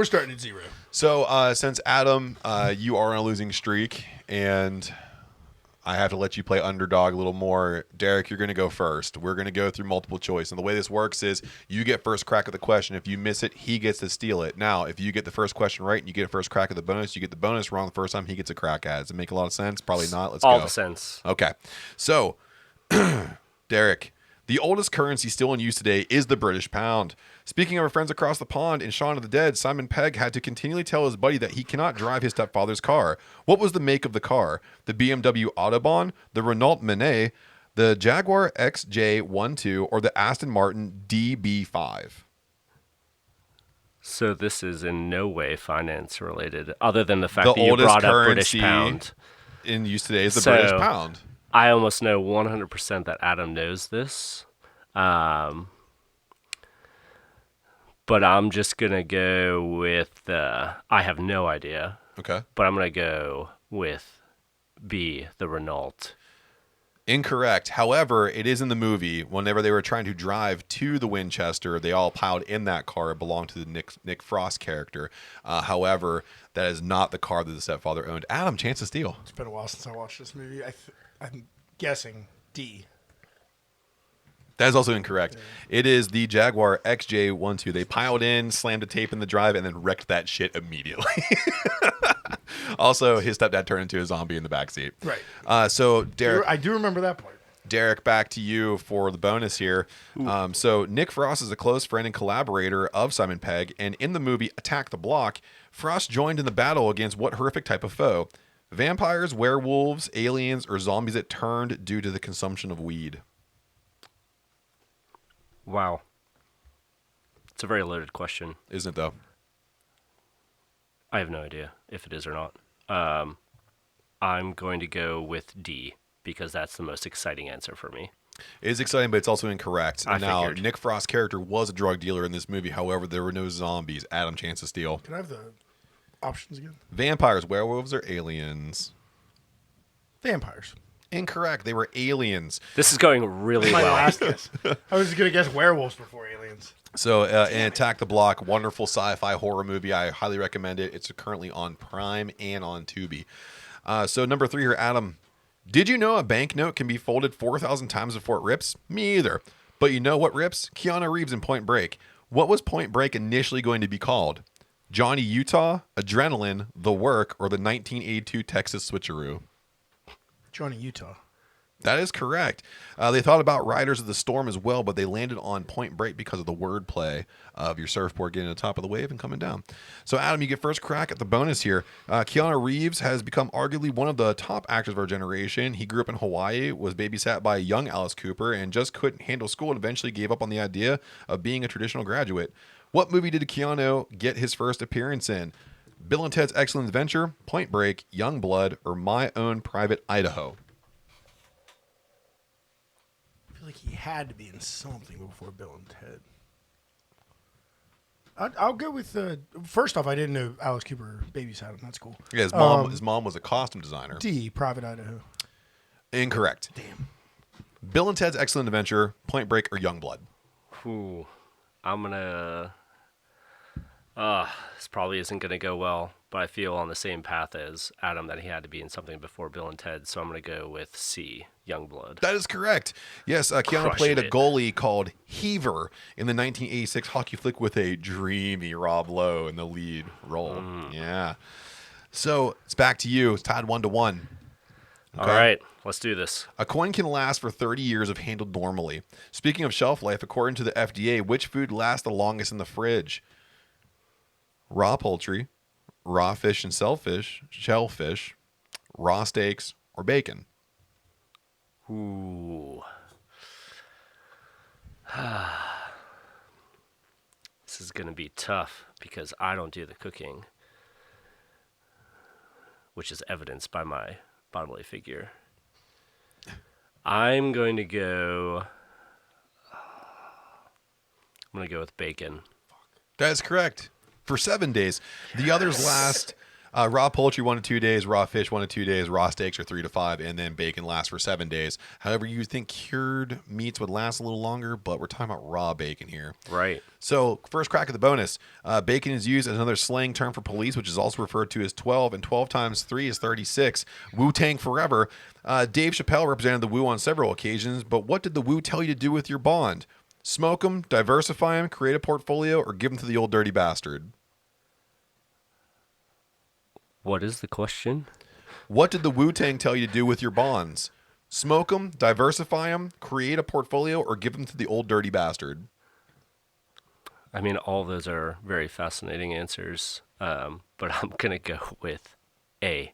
[SPEAKER 1] starting at 0.
[SPEAKER 2] So since Adam, you are on a losing streak, and I have to let you play underdog a little more, Derek, you're going to go first. We're going to go through multiple choice. And the way this works is you get first crack at the question. If you miss it, he gets to steal it. Now, if you get the first question right and you get a first crack at the bonus, you get the bonus wrong the first time, he gets a crack at it. Does it make a lot of sense? Probably not. Let's go.
[SPEAKER 3] All the sense.
[SPEAKER 2] Okay. So, Derek, the oldest currency still in use today is the British pound. Speaking of our friends across the pond in Shaun of the Dead, Simon Pegg had to continually tell his buddy that he cannot drive his stepfather's car. What was the make of the car? The BMW Autobahn, the Renault Menet, the Jaguar XJ12, or the Aston Martin DB5?
[SPEAKER 3] So this is in no way finance related, other than the fact that you brought up British pound.
[SPEAKER 2] In use today is the British pound.
[SPEAKER 3] I almost know 100% that Adam knows this. But I'm just going to go with, I have no idea.
[SPEAKER 2] Okay.
[SPEAKER 3] But I'm going to go with B, the Renault.
[SPEAKER 2] Incorrect. However, it is in the movie. Whenever they were trying to drive to the Winchester, they all piled in that car. It belonged to the Nick Frost character. However, that is not the car that the stepfather owned. Adam, chance to steal.
[SPEAKER 1] It's been a while since I watched this movie. I'm guessing D.
[SPEAKER 2] That is also incorrect. Yeah. It is the Jaguar XJ12. They piled in, slammed a tape in the drive, and then wrecked that shit immediately. Also, his stepdad turned into a zombie in the backseat.
[SPEAKER 1] Right.
[SPEAKER 2] So, Derek,
[SPEAKER 1] I do remember that part.
[SPEAKER 2] Derek, back to you for the bonus here. So Nick Frost is a close friend and collaborator of Simon Pegg, and in the movie Attack the Block, Frost joined in the battle against what horrific type of foe? Vampires, werewolves, aliens, or zombies that turned due to the consumption of weed?
[SPEAKER 3] Wow. It's a very loaded question.
[SPEAKER 2] Isn't it, though?
[SPEAKER 3] I have no idea if it is or not. I'm going to go with D because that's the most exciting answer for me.
[SPEAKER 2] It is exciting, but it's also incorrect.
[SPEAKER 3] I
[SPEAKER 2] Now,
[SPEAKER 3] figured.
[SPEAKER 2] Nick Frost's character was a drug dealer in this movie. However, there were no zombies. Adam, chance to steal.
[SPEAKER 1] Can I have the options again?
[SPEAKER 2] Vampires, werewolves, or aliens?
[SPEAKER 1] Vampires.
[SPEAKER 2] Incorrect. They were aliens.
[SPEAKER 3] This is going really
[SPEAKER 1] My
[SPEAKER 3] well.
[SPEAKER 1] last guess. I was going to guess werewolves before aliens.
[SPEAKER 2] So, in Attack the Block, wonderful sci-fi horror movie. I highly recommend it. It's currently on Prime and on Tubi. So, number 3 here, Adam. Did you know a banknote can be folded 4,000 times before it rips? Me either. But you know what rips? Keanu Reeves in Point Break. What was Point Break initially going to be called? Johnny Utah, Adrenaline, The Work, or the 1982 Texas Switcheroo?
[SPEAKER 1] Johnny Utah.
[SPEAKER 2] That is correct. They thought about Riders of the Storm as well, but they landed on Point Break because of the wordplay of your surfboard getting to the top of the wave and coming down. So, Adam, you get first crack at the bonus here. Keanu Reeves has become arguably one of the top actors of our generation. He grew up in Hawaii, was babysat by a young Alice Cooper, and just couldn't handle school and eventually gave up on the idea of being a traditional graduate. What movie did Keanu get his first appearance in? Bill and Ted's Excellent Adventure, Point Break, Young Blood, or My Own Private Idaho?
[SPEAKER 1] I feel like he had to be in something before Bill and Ted. I'll go with first off, I didn't know Alice Cooper babysat him. That's cool.
[SPEAKER 2] Yeah, his mom was a costume designer.
[SPEAKER 1] D, Private Idaho.
[SPEAKER 2] Incorrect.
[SPEAKER 1] Damn.
[SPEAKER 2] Bill and Ted's Excellent Adventure, Point Break, or Young Blood?
[SPEAKER 3] Ooh, I'm gonna. This probably isn't gonna go well, but I feel on the same path as Adam that he had to be in something before Bill and Ted, so I'm gonna go with C, Youngblood.
[SPEAKER 2] That is correct. Yes, Keanu
[SPEAKER 3] Crushing
[SPEAKER 2] played a
[SPEAKER 3] it.
[SPEAKER 2] goalie called Heaver in the 1986 hockey flick with a dreamy Rob Lowe in the lead role. Yeah. So it's back to you. It's tied 1-1.
[SPEAKER 3] All right, let's do this.
[SPEAKER 2] A coin can last for 30 years if handled normally. Speaking of shelf life, according to the FDA, which food lasts the longest in the fridge? Raw poultry, raw fish and shellfish, raw steaks, or bacon?
[SPEAKER 3] Ooh. This is gonna be tough because I don't do the cooking, which is evidenced by my bodily figure. I'm going to go with bacon.
[SPEAKER 2] That is correct. For 7 days. The others last raw poultry 1 to 2 days, raw fish 1 to 2 days, raw steaks are 3 to 5, and then bacon lasts for 7 days. However, you think cured meats would last a little longer, but we're talking about raw bacon here.
[SPEAKER 3] Right.
[SPEAKER 2] So, first crack at the bonus. Bacon is used as another slang term for police, which is also referred to as 12, and 12 times 3 is 36. Wu-Tang forever. Dave Chappelle represented the Wu on several occasions, but what did the Wu tell you to do with your bond? Smoke them, diversify them, create a portfolio, or give them to the old dirty bastard?
[SPEAKER 3] What is the question?
[SPEAKER 2] What did the Wu-Tang tell you to do with your bonds? Smoke them, diversify them, create a portfolio, or give them to the old dirty bastard?
[SPEAKER 3] I mean, all those are very fascinating answers, but I'm going to go with A.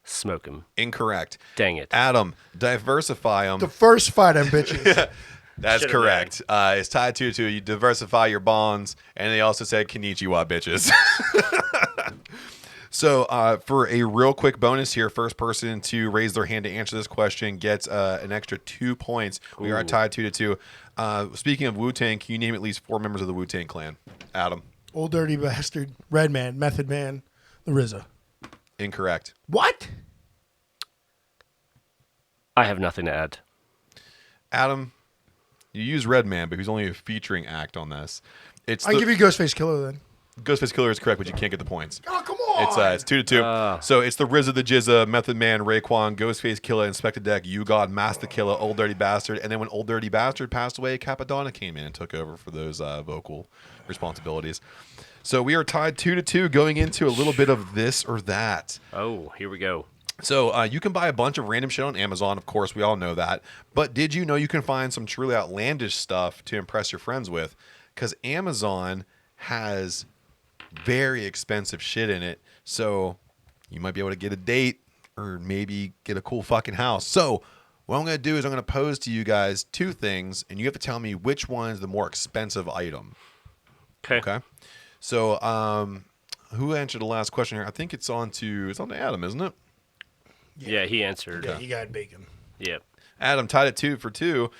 [SPEAKER 3] Smoke 'em.
[SPEAKER 2] Incorrect.
[SPEAKER 3] Dang it.
[SPEAKER 2] Adam, diversify them.
[SPEAKER 1] Diversify them bitches.
[SPEAKER 2] That's
[SPEAKER 3] Should've
[SPEAKER 2] correct. It's tied to you diversify your bonds, and they also said konnichiwa, bitches. So for a real quick bonus here, first person to raise their hand to answer this question gets an extra 2 points. We are
[SPEAKER 3] Ooh.
[SPEAKER 2] tied 2-2. Speaking of Wu-Tang, can you name at least 4 members of the Wu-Tang clan? Adam.
[SPEAKER 1] Old Dirty Bastard, Redman, Method Man, the RZA.
[SPEAKER 2] Incorrect.
[SPEAKER 1] What?
[SPEAKER 3] I have nothing to add.
[SPEAKER 2] Adam, you use Redman, but he's only a featuring act on this.
[SPEAKER 1] I'll give you Ghostface Killer then.
[SPEAKER 2] Ghostface Killer is correct, but you can't get the points.
[SPEAKER 1] Oh, come on.
[SPEAKER 2] It's 2-2. So it's the RZA, the Jizza, Method Man, Raekwon, Ghostface Killer, Inspector Deck, You God, Master Killer, Old Dirty Bastard, and then when Old Dirty Bastard passed away, Capadonna came in and took over for those vocal responsibilities. So we are tied 2-2, going into a little bit of this or that.
[SPEAKER 3] Oh, here we go.
[SPEAKER 2] So you can buy a bunch of random shit on Amazon, of course, we all know that. But did you know you can find some truly outlandish stuff to impress your friends with? Because Amazon has very expensive shit in it. So you might be able to get a date or maybe get a cool fucking house. So what I'm going to do is I'm going to pose to you guys two things, and you have to tell me which one is the more expensive item. Okay. So who answered the last question here? I think it's on to Adam, isn't it?
[SPEAKER 3] Yeah, he answered.
[SPEAKER 1] Yeah, he got bacon.
[SPEAKER 3] Yep.
[SPEAKER 2] Adam tied it 2-2.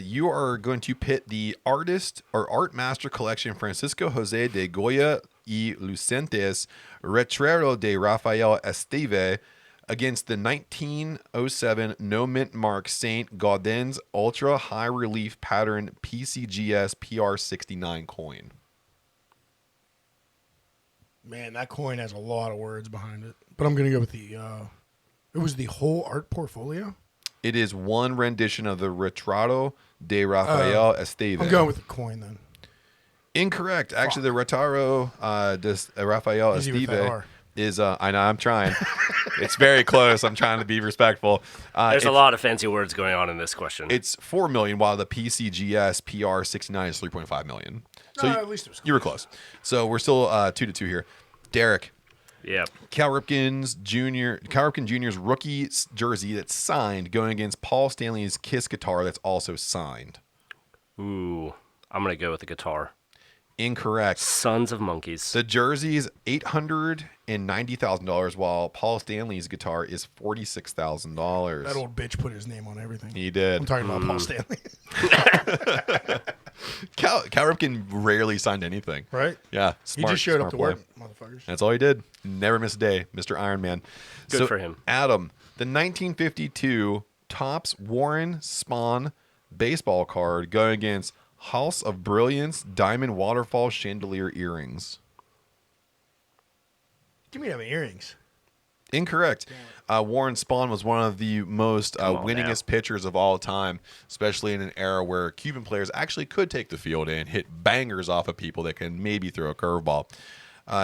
[SPEAKER 2] You are going to pit the artist or art master collection Francisco Jose de Goya y Lucentes Retrero de Rafael Esteve against the 1907 no mint mark Saint Gaudens ultra high relief pattern PCGS PR69 coin.
[SPEAKER 1] Man, that coin has a lot of words behind it. But I'm going to go with the, it was the whole art portfolio?
[SPEAKER 2] It is one rendition of the Retrato de Rafael Esteve.
[SPEAKER 1] I'm going with the coin then.
[SPEAKER 2] Incorrect. Actually, the Retrato de Rafael
[SPEAKER 1] Easy with that
[SPEAKER 2] Esteve
[SPEAKER 1] R.
[SPEAKER 2] is, I know, I'm trying. It's very close. I'm trying to be respectful.
[SPEAKER 3] There's a lot of fancy words going on in this question.
[SPEAKER 2] It's $4 million, while the PCGS PR69 is $3.5 million. So
[SPEAKER 1] at least it was
[SPEAKER 2] you were close. So we're still 2-2 here. Derek.
[SPEAKER 3] Yep.
[SPEAKER 2] Cal Ripken Jr.'s rookie jersey that's signed going against Paul Stanley's Kiss guitar that's also signed.
[SPEAKER 3] Ooh, I'm going to go with the guitar.
[SPEAKER 2] Incorrect.
[SPEAKER 3] Sons of Monkeys.
[SPEAKER 2] The jersey is $890,000, while Paul Stanley's guitar is $46,000.
[SPEAKER 1] That old bitch put his name on everything.
[SPEAKER 2] He did.
[SPEAKER 1] I'm talking about Paul Stanley.
[SPEAKER 2] Cal Ripken rarely signed anything.
[SPEAKER 1] Right?
[SPEAKER 2] Yeah.
[SPEAKER 1] He just showed up to
[SPEAKER 2] boy.
[SPEAKER 1] work, motherfuckers.
[SPEAKER 2] That's all he did. Never missed a day, Mr. Iron Man.
[SPEAKER 3] Good for him.
[SPEAKER 2] Adam, the 1952 Topps Warren Spahn baseball card going against House of Brilliance Diamond Waterfall Chandelier earrings.
[SPEAKER 1] Give me them earrings.
[SPEAKER 2] Incorrect. Warren Spahn was one of the most winningest
[SPEAKER 3] now.
[SPEAKER 2] pitchers of all time, especially in an era where Cuban players actually could take the field and hit bangers off of people that can maybe throw a curveball.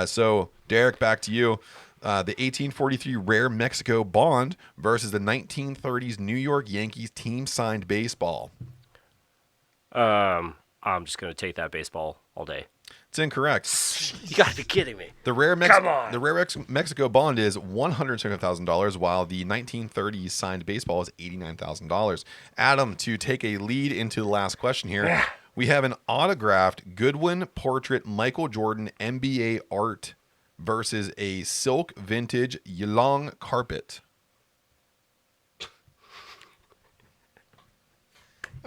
[SPEAKER 2] So, Derek, back to you. The 1843 Rare Mexico Bond versus the 1930s New York Yankees team-signed baseball.
[SPEAKER 3] I'm just going to take that baseball all day.
[SPEAKER 2] It's incorrect.
[SPEAKER 3] You got to be kidding me.
[SPEAKER 2] The Rare
[SPEAKER 3] Come on.
[SPEAKER 2] The Rare Mexico Bond is $175,000, while the 1930s signed baseball is $89,000. Adam, to take a lead into the last question here, we have an autographed Goodwin portrait Michael Jordan NBA art versus a silk vintage Yulong carpet.
[SPEAKER 1] I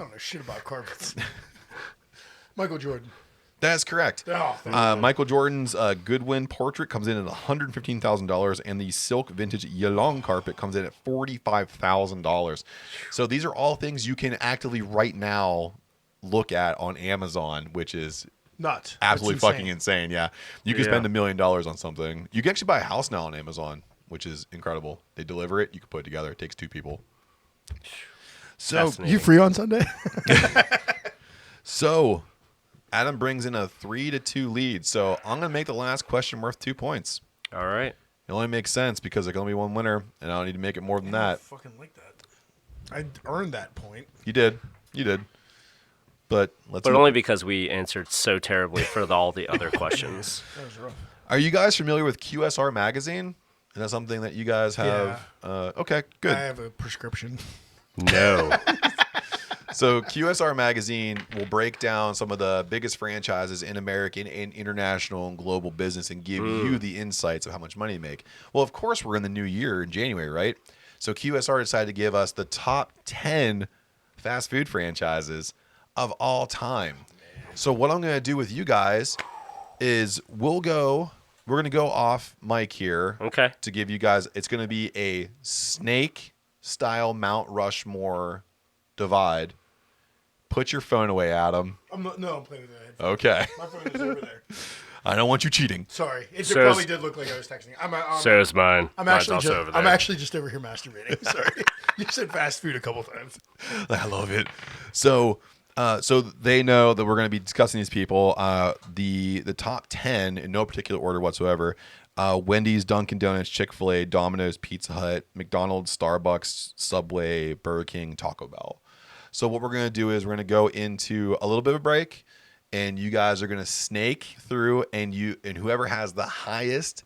[SPEAKER 1] don't know shit about carpets. Michael Jordan.
[SPEAKER 2] That's correct.
[SPEAKER 1] Oh,
[SPEAKER 2] Michael Jordan's Goodwin portrait comes in at $115,000, and the silk vintage Yulong carpet comes in at $45,000. So these are all things you can actively right now look at on Amazon, which is
[SPEAKER 1] nuts.
[SPEAKER 2] absolutely
[SPEAKER 1] That's
[SPEAKER 2] fucking insane. Yeah, you can spend $1 million on something. You can actually buy a house now on Amazon, which is incredible. They deliver it. You can put it together. It takes two people. So
[SPEAKER 1] You free on Sunday?
[SPEAKER 2] So Adam brings in a 3-2 lead. So I'm going to make the last question worth 2 points.
[SPEAKER 3] All right.
[SPEAKER 2] It only makes sense because there's going to be one winner, and I don't need to make it more than
[SPEAKER 1] I
[SPEAKER 2] that.
[SPEAKER 1] fucking like that. I earned that point.
[SPEAKER 2] You did. But
[SPEAKER 3] But only because we answered so terribly for all the other questions.
[SPEAKER 1] That was rough.
[SPEAKER 2] Are you guys familiar with QSR Magazine? Is that something that you guys have? Okay, good.
[SPEAKER 1] I have a prescription.
[SPEAKER 3] No.
[SPEAKER 2] So QSR Magazine will break down some of the biggest franchises in American and international and global business and give you the insights of how much money to make. Well, of course, we're in the new year in January, right? So QSR decided to give us the top 10 fast food franchises of all time. So what I'm going to do with you guys is we're going to go off mic here.
[SPEAKER 3] Okay.
[SPEAKER 2] To give you guys, it's going to be a snake style Mount Rushmore divide. Put your phone away, Adam.
[SPEAKER 1] I'm playing with the headphones.
[SPEAKER 2] Okay.
[SPEAKER 1] My phone is over there.
[SPEAKER 2] I don't want you cheating.
[SPEAKER 1] Sorry. It
[SPEAKER 3] So
[SPEAKER 1] probably
[SPEAKER 3] is-
[SPEAKER 1] did look like I was texting.
[SPEAKER 3] So is mine.
[SPEAKER 1] I'm
[SPEAKER 3] Mine's
[SPEAKER 1] actually
[SPEAKER 3] also
[SPEAKER 1] just,
[SPEAKER 3] over there.
[SPEAKER 1] I'm actually just over here masturbating. Sorry. You said fast food a couple times.
[SPEAKER 2] I love it. So they know that we're going to be discussing these people. The top 10 in no particular order whatsoever. Wendy's, Dunkin' Donuts, Chick-fil-A, Domino's, Pizza Hut, McDonald's, Starbucks, Subway, Burger King, Taco Bell. So what we're going to do is we're going to go into a little bit of a break, and you guys are going to snake through, and whoever has the highest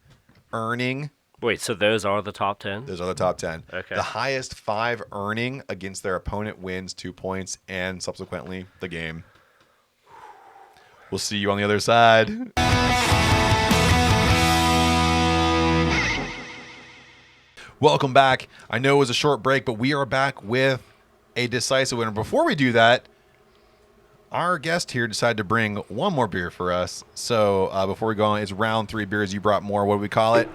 [SPEAKER 2] earning
[SPEAKER 3] Wait, so those are the top 10?
[SPEAKER 2] Those are the top 10.
[SPEAKER 3] Okay.
[SPEAKER 2] The highest 5 earning against their opponent wins 2 points and subsequently the game. We'll see you on the other side. Welcome back. I know it was a short break, but we are back with a decisive winner. Before we do that, our guest here decided to bring one more beer for us. So before we go on, it's round 3 beers. You brought more. What do we call it?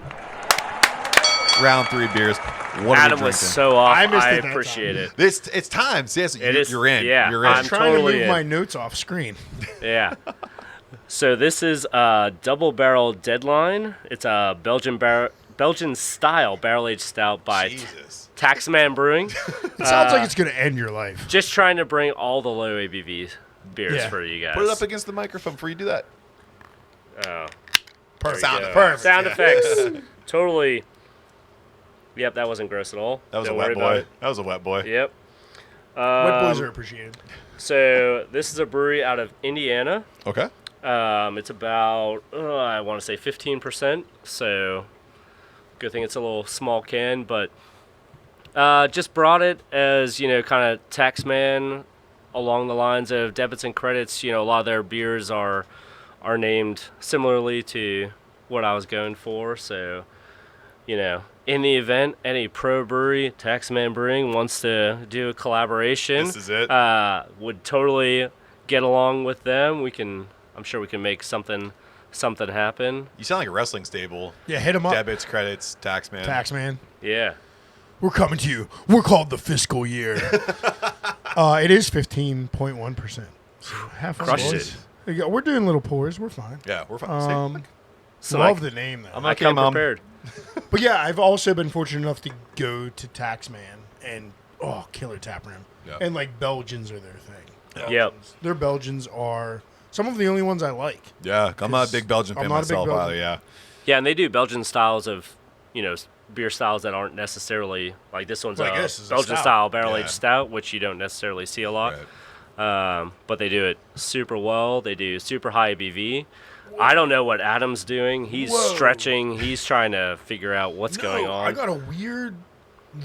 [SPEAKER 2] Round 3 beers. What
[SPEAKER 3] Adam
[SPEAKER 2] are we
[SPEAKER 3] was
[SPEAKER 2] drinking?
[SPEAKER 3] so off.
[SPEAKER 1] I missed it
[SPEAKER 3] I
[SPEAKER 1] that
[SPEAKER 3] appreciate
[SPEAKER 1] time.
[SPEAKER 3] it.
[SPEAKER 2] It's time. So yes,
[SPEAKER 3] It is-
[SPEAKER 2] you're in.
[SPEAKER 3] yeah,
[SPEAKER 2] You're in.
[SPEAKER 3] I'm
[SPEAKER 1] Trying
[SPEAKER 3] totally
[SPEAKER 1] to move
[SPEAKER 3] in.
[SPEAKER 1] my notes off screen.
[SPEAKER 3] Yeah. So this is a double barrel Deadline. It's a Belgian style barrel aged stout by
[SPEAKER 2] Jesus.
[SPEAKER 3] Taxman Brewing.
[SPEAKER 1] It sounds like it's going to end your life.
[SPEAKER 3] Just trying to bring all the low ABV beers
[SPEAKER 1] Yeah.
[SPEAKER 3] for you guys.
[SPEAKER 2] Put it up against the microphone before you do that.
[SPEAKER 3] Oh,
[SPEAKER 1] Perfect.
[SPEAKER 2] Sound
[SPEAKER 3] go.
[SPEAKER 2] effects.
[SPEAKER 3] Sound effects. Totally. Yep, that wasn't gross at all.
[SPEAKER 2] That was
[SPEAKER 3] Don't
[SPEAKER 2] a wet
[SPEAKER 3] worry about
[SPEAKER 2] boy.
[SPEAKER 3] it.
[SPEAKER 2] That was a wet boy.
[SPEAKER 3] Yep.
[SPEAKER 1] Wet boys are appreciated.
[SPEAKER 3] So this is a brewery out of Indiana.
[SPEAKER 2] Okay.
[SPEAKER 3] It's about, I want to say 15%. So good thing it's a little small can, but just brought it as, kind of Taxman along the lines of Debits and Credits. A lot of their beers are named similarly to what I was going for. So, in the event any pro brewery, Taxman Brewing, wants to do a collaboration,
[SPEAKER 2] This is it.
[SPEAKER 3] would totally get along with them. I'm sure we can make something happen.
[SPEAKER 2] You sound like a wrestling stable.
[SPEAKER 1] Yeah, hit them up.
[SPEAKER 2] Debits, credits, taxman.
[SPEAKER 1] Taxman.
[SPEAKER 3] Yeah.
[SPEAKER 1] We're coming to you. We're called the fiscal year. It is 15.1%. So half on
[SPEAKER 3] Crushed
[SPEAKER 1] boys. There you go. We're doing little pours. We're fine.
[SPEAKER 2] Yeah, we're fine.
[SPEAKER 3] So
[SPEAKER 1] Love the name, though.
[SPEAKER 2] I'm
[SPEAKER 3] I
[SPEAKER 2] okay,
[SPEAKER 3] come
[SPEAKER 2] Mom.
[SPEAKER 3] prepared.
[SPEAKER 1] But yeah, I've also been fortunate enough to go to Taxman and, killer tap room.
[SPEAKER 2] Yeah.
[SPEAKER 1] And, Belgians are their thing.
[SPEAKER 3] Yep.
[SPEAKER 1] Their Belgians are some of the only ones I like.
[SPEAKER 2] Yeah, I'm not a big Belgian
[SPEAKER 1] I'm
[SPEAKER 2] fan
[SPEAKER 1] not a big
[SPEAKER 2] myself
[SPEAKER 1] Belgian.
[SPEAKER 2] either. Yeah.
[SPEAKER 3] Yeah, and they do Belgian styles of, beer styles that aren't necessarily like this one's
[SPEAKER 1] Like
[SPEAKER 3] a
[SPEAKER 1] this is a
[SPEAKER 3] Belgian
[SPEAKER 1] stout.
[SPEAKER 3] style barrel aged
[SPEAKER 2] Yeah.
[SPEAKER 3] stout, which you don't necessarily see a lot. But they do it super well. They do super high ABV. I don't know what Adam's doing. He's
[SPEAKER 1] Whoa.
[SPEAKER 3] stretching. He's trying to figure out what's going on.
[SPEAKER 1] I got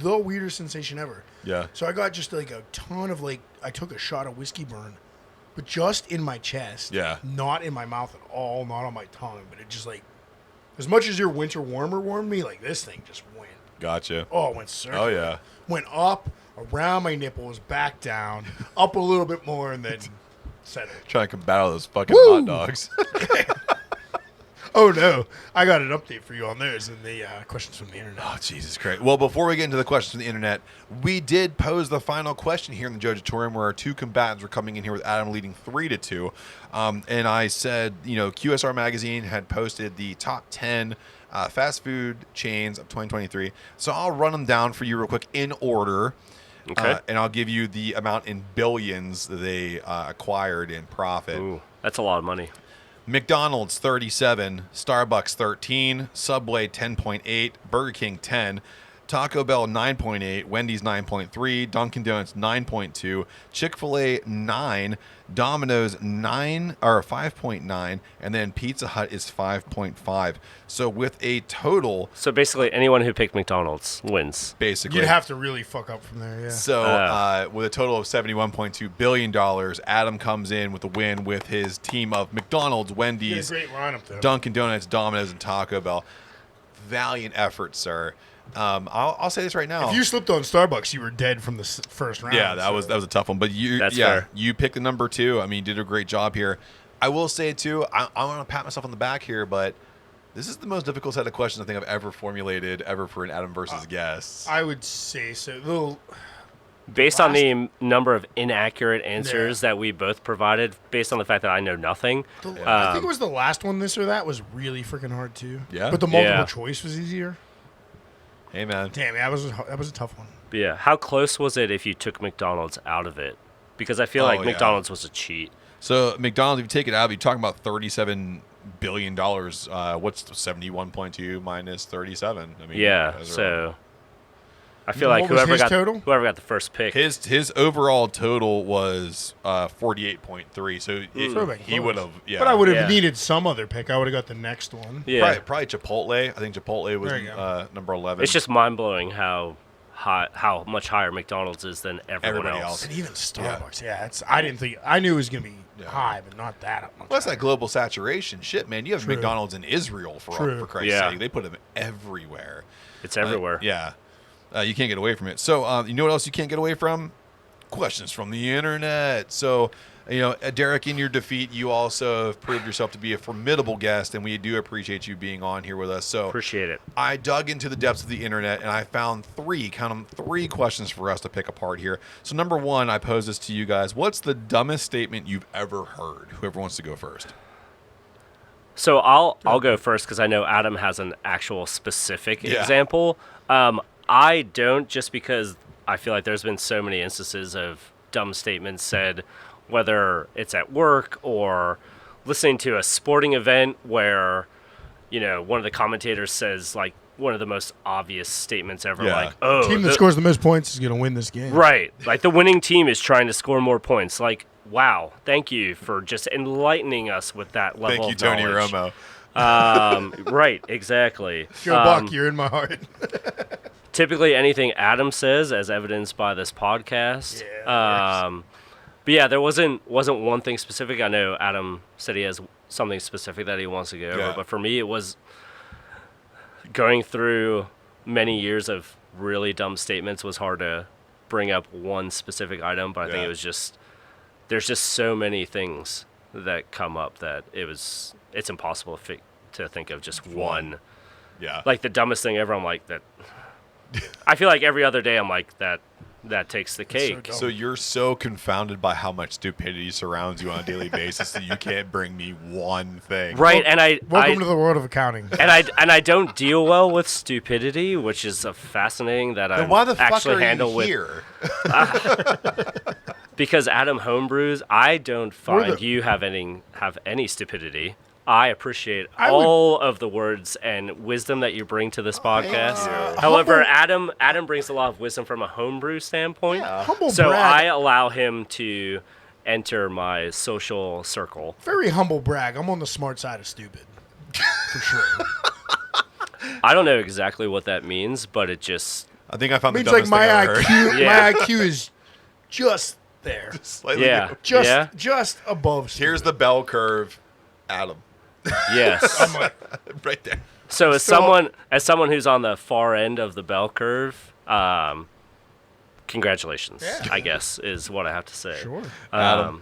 [SPEAKER 1] the weirdest sensation ever.
[SPEAKER 2] Yeah.
[SPEAKER 1] So I got just a ton of I took a shot of whiskey burn, but just in my chest.
[SPEAKER 2] Yeah.
[SPEAKER 1] Not in my mouth at all, not on my tongue, but it just as much as your winter warmer warmed me, this thing just went.
[SPEAKER 2] Gotcha.
[SPEAKER 1] Oh, it went circular.
[SPEAKER 2] Oh, yeah.
[SPEAKER 1] Went up, around my nipples, back down, up a little bit more, and then settled.
[SPEAKER 2] Trying to combat all those fucking
[SPEAKER 1] Woo!
[SPEAKER 2] hot dogs.
[SPEAKER 1] Oh, no. I got an update for you on those and the questions from the internet.
[SPEAKER 2] Oh, Jesus Christ. Well, before we get into the questions from the internet, we did pose the final question here in the Jojitorium where our two combatants were coming in here with Adam leading 3-2. And I said, QSR Magazine had posted the top 10 fast food chains of 2023. So I'll run them down for you real quick in order.
[SPEAKER 3] Okay.
[SPEAKER 2] And I'll give you the amount in billions that they acquired in profit.
[SPEAKER 3] Ooh, that's a lot of money.
[SPEAKER 2] McDonald's 37, Starbucks 13, Subway 10.8, Burger King 10, Taco Bell 9.8, Wendy's 9.3, Dunkin' Donuts 9.2, Chick-fil-A 9, Domino's 5.9, and then Pizza Hut is 5.5. So with a total,
[SPEAKER 3] So basically, anyone who picked McDonald's wins.
[SPEAKER 2] basically,
[SPEAKER 1] You'd have to really fuck up from there, yeah.
[SPEAKER 2] so with a total of $71.2 billion, Adam comes in with a win with his team of McDonald's,
[SPEAKER 1] You
[SPEAKER 2] Wendy's,
[SPEAKER 1] had a great lineup, though.
[SPEAKER 2] Dunkin' Donuts, Domino's, and Taco Bell. Valiant effort, sir. I'll say this right now.
[SPEAKER 1] If you slipped on Starbucks, you were dead from the first round.
[SPEAKER 2] Yeah, that was a tough one. But
[SPEAKER 3] That's fair.
[SPEAKER 2] you picked the number 2. I mean, you did a great job here. I will say too, I want to pat myself on the back here, but this is the most difficult set of questions I think I've ever formulated for an Adam versus guest.
[SPEAKER 1] I would say so.
[SPEAKER 3] Based on the number of inaccurate answers that we both provided, based on the fact that I know nothing.
[SPEAKER 1] I think it was the last one, this or that, was really freaking hard, too.
[SPEAKER 2] Yeah?
[SPEAKER 1] But the multiple
[SPEAKER 3] Yeah.
[SPEAKER 1] choice was easier.
[SPEAKER 2] Hey man,
[SPEAKER 1] Damn, that was a tough one.
[SPEAKER 3] Yeah. How close was it if you took McDonald's out of it? Because I feel like
[SPEAKER 2] yeah.
[SPEAKER 3] McDonald's was a cheat.
[SPEAKER 2] so McDonald's, if you take it out, you're talking about $37 billion. What's 71.2 minus 37? I mean,
[SPEAKER 3] Yeah.
[SPEAKER 2] those are-
[SPEAKER 3] So I feel like
[SPEAKER 1] What was his total?
[SPEAKER 3] whoever got the first pick.
[SPEAKER 2] His overall total was 48.3. So he would have. Yeah,
[SPEAKER 1] But I would have
[SPEAKER 3] Yeah.
[SPEAKER 1] needed some other pick. I would have got the next one.
[SPEAKER 3] Yeah,
[SPEAKER 2] probably Chipotle. I think Chipotle was
[SPEAKER 1] There you go.
[SPEAKER 2] number 11.
[SPEAKER 3] it's just mind blowing how much higher McDonald's is than everyone
[SPEAKER 2] Everybody
[SPEAKER 3] else.
[SPEAKER 1] And even Starbucks. Yeah, I knew it was gonna be high, but not that much.
[SPEAKER 2] Well, that's
[SPEAKER 1] higher.
[SPEAKER 2] that global saturation shit, man. You have
[SPEAKER 1] True.
[SPEAKER 2] McDonald's in Israel for
[SPEAKER 1] True.
[SPEAKER 2] Christ's
[SPEAKER 3] Yeah.
[SPEAKER 2] sake. They put them everywhere.
[SPEAKER 3] It's everywhere.
[SPEAKER 2] Yeah. You can't get away from it. So, you know what else you can't get away from? Questions from the internet. So, Derek, in your defeat, you also have proved yourself to be a formidable guest, and we do appreciate you being on here with us. So,
[SPEAKER 3] Appreciate it.
[SPEAKER 2] I dug into the depths of the internet, and I found three questions for us to pick apart here. So, number one, I pose this to you guys. What's the dumbest statement you've ever heard? Whoever wants to go first.
[SPEAKER 3] So I'll go first because I know Adam has an actual specific example. I don't, just because I feel like there's been so many instances of dumb statements said, whether it's at work or listening to a sporting event where, one of the commentators says like one of the most obvious statements ever,
[SPEAKER 2] Yeah.
[SPEAKER 3] like, "Oh,
[SPEAKER 1] team that scores the most points is gonna win this game."
[SPEAKER 3] right, like the winning team is trying to score more points." Like, wow, thank you for just enlightening us with that level.
[SPEAKER 2] Thank you,
[SPEAKER 3] of
[SPEAKER 2] Tony
[SPEAKER 3] knowledge.
[SPEAKER 2] Romo.
[SPEAKER 3] Right, exactly.
[SPEAKER 1] Joe Buck, you're in my heart.
[SPEAKER 3] Typically, anything Adam says, as evidenced by this podcast.
[SPEAKER 1] Yeah,
[SPEAKER 3] But yeah, there wasn't one thing specific. I know Adam said he has something specific that he wants to go over, but for me, it was going through many years of really dumb statements was hard to bring up one specific item. But I think it was just there's just so many things that come up that it's impossible to think of just one.
[SPEAKER 2] Yeah.
[SPEAKER 3] Like the dumbest thing ever. I'm like that. I feel like every other day I'm like that takes the cake.
[SPEAKER 1] dumb.
[SPEAKER 2] So you're so confounded by how much stupidity surrounds you on a daily basis that you can't bring me one thing.
[SPEAKER 3] Right, and
[SPEAKER 1] Welcome to the world of accounting.
[SPEAKER 3] and I don't deal well with stupidity, which is a fascinating that
[SPEAKER 2] Then
[SPEAKER 3] I
[SPEAKER 2] why the fuck
[SPEAKER 3] actually
[SPEAKER 2] are
[SPEAKER 3] handle
[SPEAKER 2] you
[SPEAKER 3] with
[SPEAKER 2] here?
[SPEAKER 3] because Adam homebrews. I don't find
[SPEAKER 1] the-
[SPEAKER 3] you have any stupidity. I appreciate
[SPEAKER 1] I would-
[SPEAKER 3] all of the words and wisdom that you bring to this podcast.
[SPEAKER 2] you.
[SPEAKER 3] However, Adam brings a lot of wisdom from a homebrew standpoint.
[SPEAKER 1] Humble
[SPEAKER 3] So
[SPEAKER 1] brag.
[SPEAKER 3] I allow him to enter my social circle.
[SPEAKER 1] Very humble brag. I'm on the smart side of stupid, for sure.
[SPEAKER 3] I don't know exactly what that means, but it just
[SPEAKER 2] I think I found
[SPEAKER 1] Means
[SPEAKER 2] the
[SPEAKER 1] like
[SPEAKER 2] dumbest
[SPEAKER 1] my
[SPEAKER 2] thing I ever heard.
[SPEAKER 1] IQ.
[SPEAKER 3] Yeah.
[SPEAKER 1] My IQ is just there,
[SPEAKER 2] Slightly
[SPEAKER 3] yeah,
[SPEAKER 2] different.
[SPEAKER 1] just above. Stupid.
[SPEAKER 2] Here's the bell curve, Adam.
[SPEAKER 3] yes.
[SPEAKER 2] Right there.
[SPEAKER 3] So as someone who's on the far end of the bell curve, congratulations, I guess, is what I have to say.
[SPEAKER 1] Sure.
[SPEAKER 2] Adam.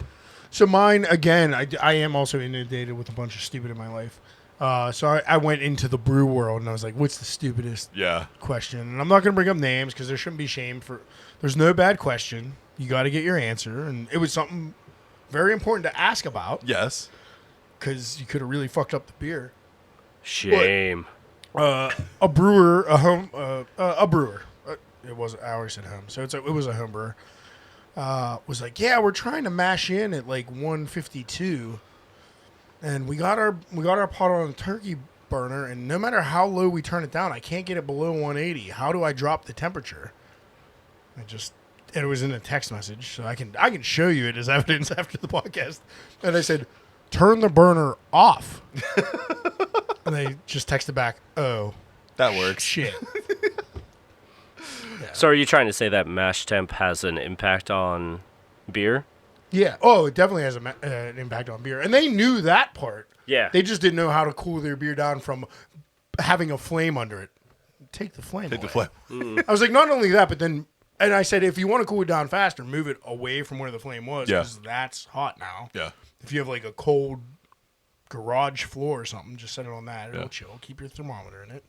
[SPEAKER 1] So mine again. I am also inundated with a bunch of stupid in my life. So I went into the brew world and I was like, "What's the stupidest
[SPEAKER 2] Yeah.
[SPEAKER 1] question?" And I'm not going to bring up names because there shouldn't be shame for. There's no bad question. You got to get your answer, and it was something very important to ask about
[SPEAKER 2] Yes.
[SPEAKER 1] because you could have really fucked up the beer.
[SPEAKER 3] Shame.
[SPEAKER 1] A brewer, a brewer. It was. I already said home, so it was a home brewer. Was like, yeah, we're trying to mash in at like 152, and we got our pot on a turkey burner, and no matter how low we turn it down, I can't get it below 180. How do I drop the temperature? It was in a text message, so I can show you it as evidence after the podcast. And I said, turn the burner off. And they just texted back, oh,
[SPEAKER 2] That works.
[SPEAKER 1] shit.
[SPEAKER 3] So are you trying to say that mash temp has an impact on beer?
[SPEAKER 1] Yeah. Oh, it definitely has an impact on beer. And they knew that part.
[SPEAKER 3] Yeah.
[SPEAKER 1] They just didn't know how to cool their beer down from having a flame under it. Take the flame
[SPEAKER 2] Take the
[SPEAKER 1] away.
[SPEAKER 2] flip.
[SPEAKER 1] I was like, not only that, but then, and I said, if you want to cool it down faster, move it away from where the flame was.
[SPEAKER 2] Yeah.
[SPEAKER 1] Because that's hot now.
[SPEAKER 2] Yeah.
[SPEAKER 1] If you have like a cold garage floor or something, just set it on that. It'll
[SPEAKER 2] Yeah.
[SPEAKER 1] chill. Keep your thermometer in it.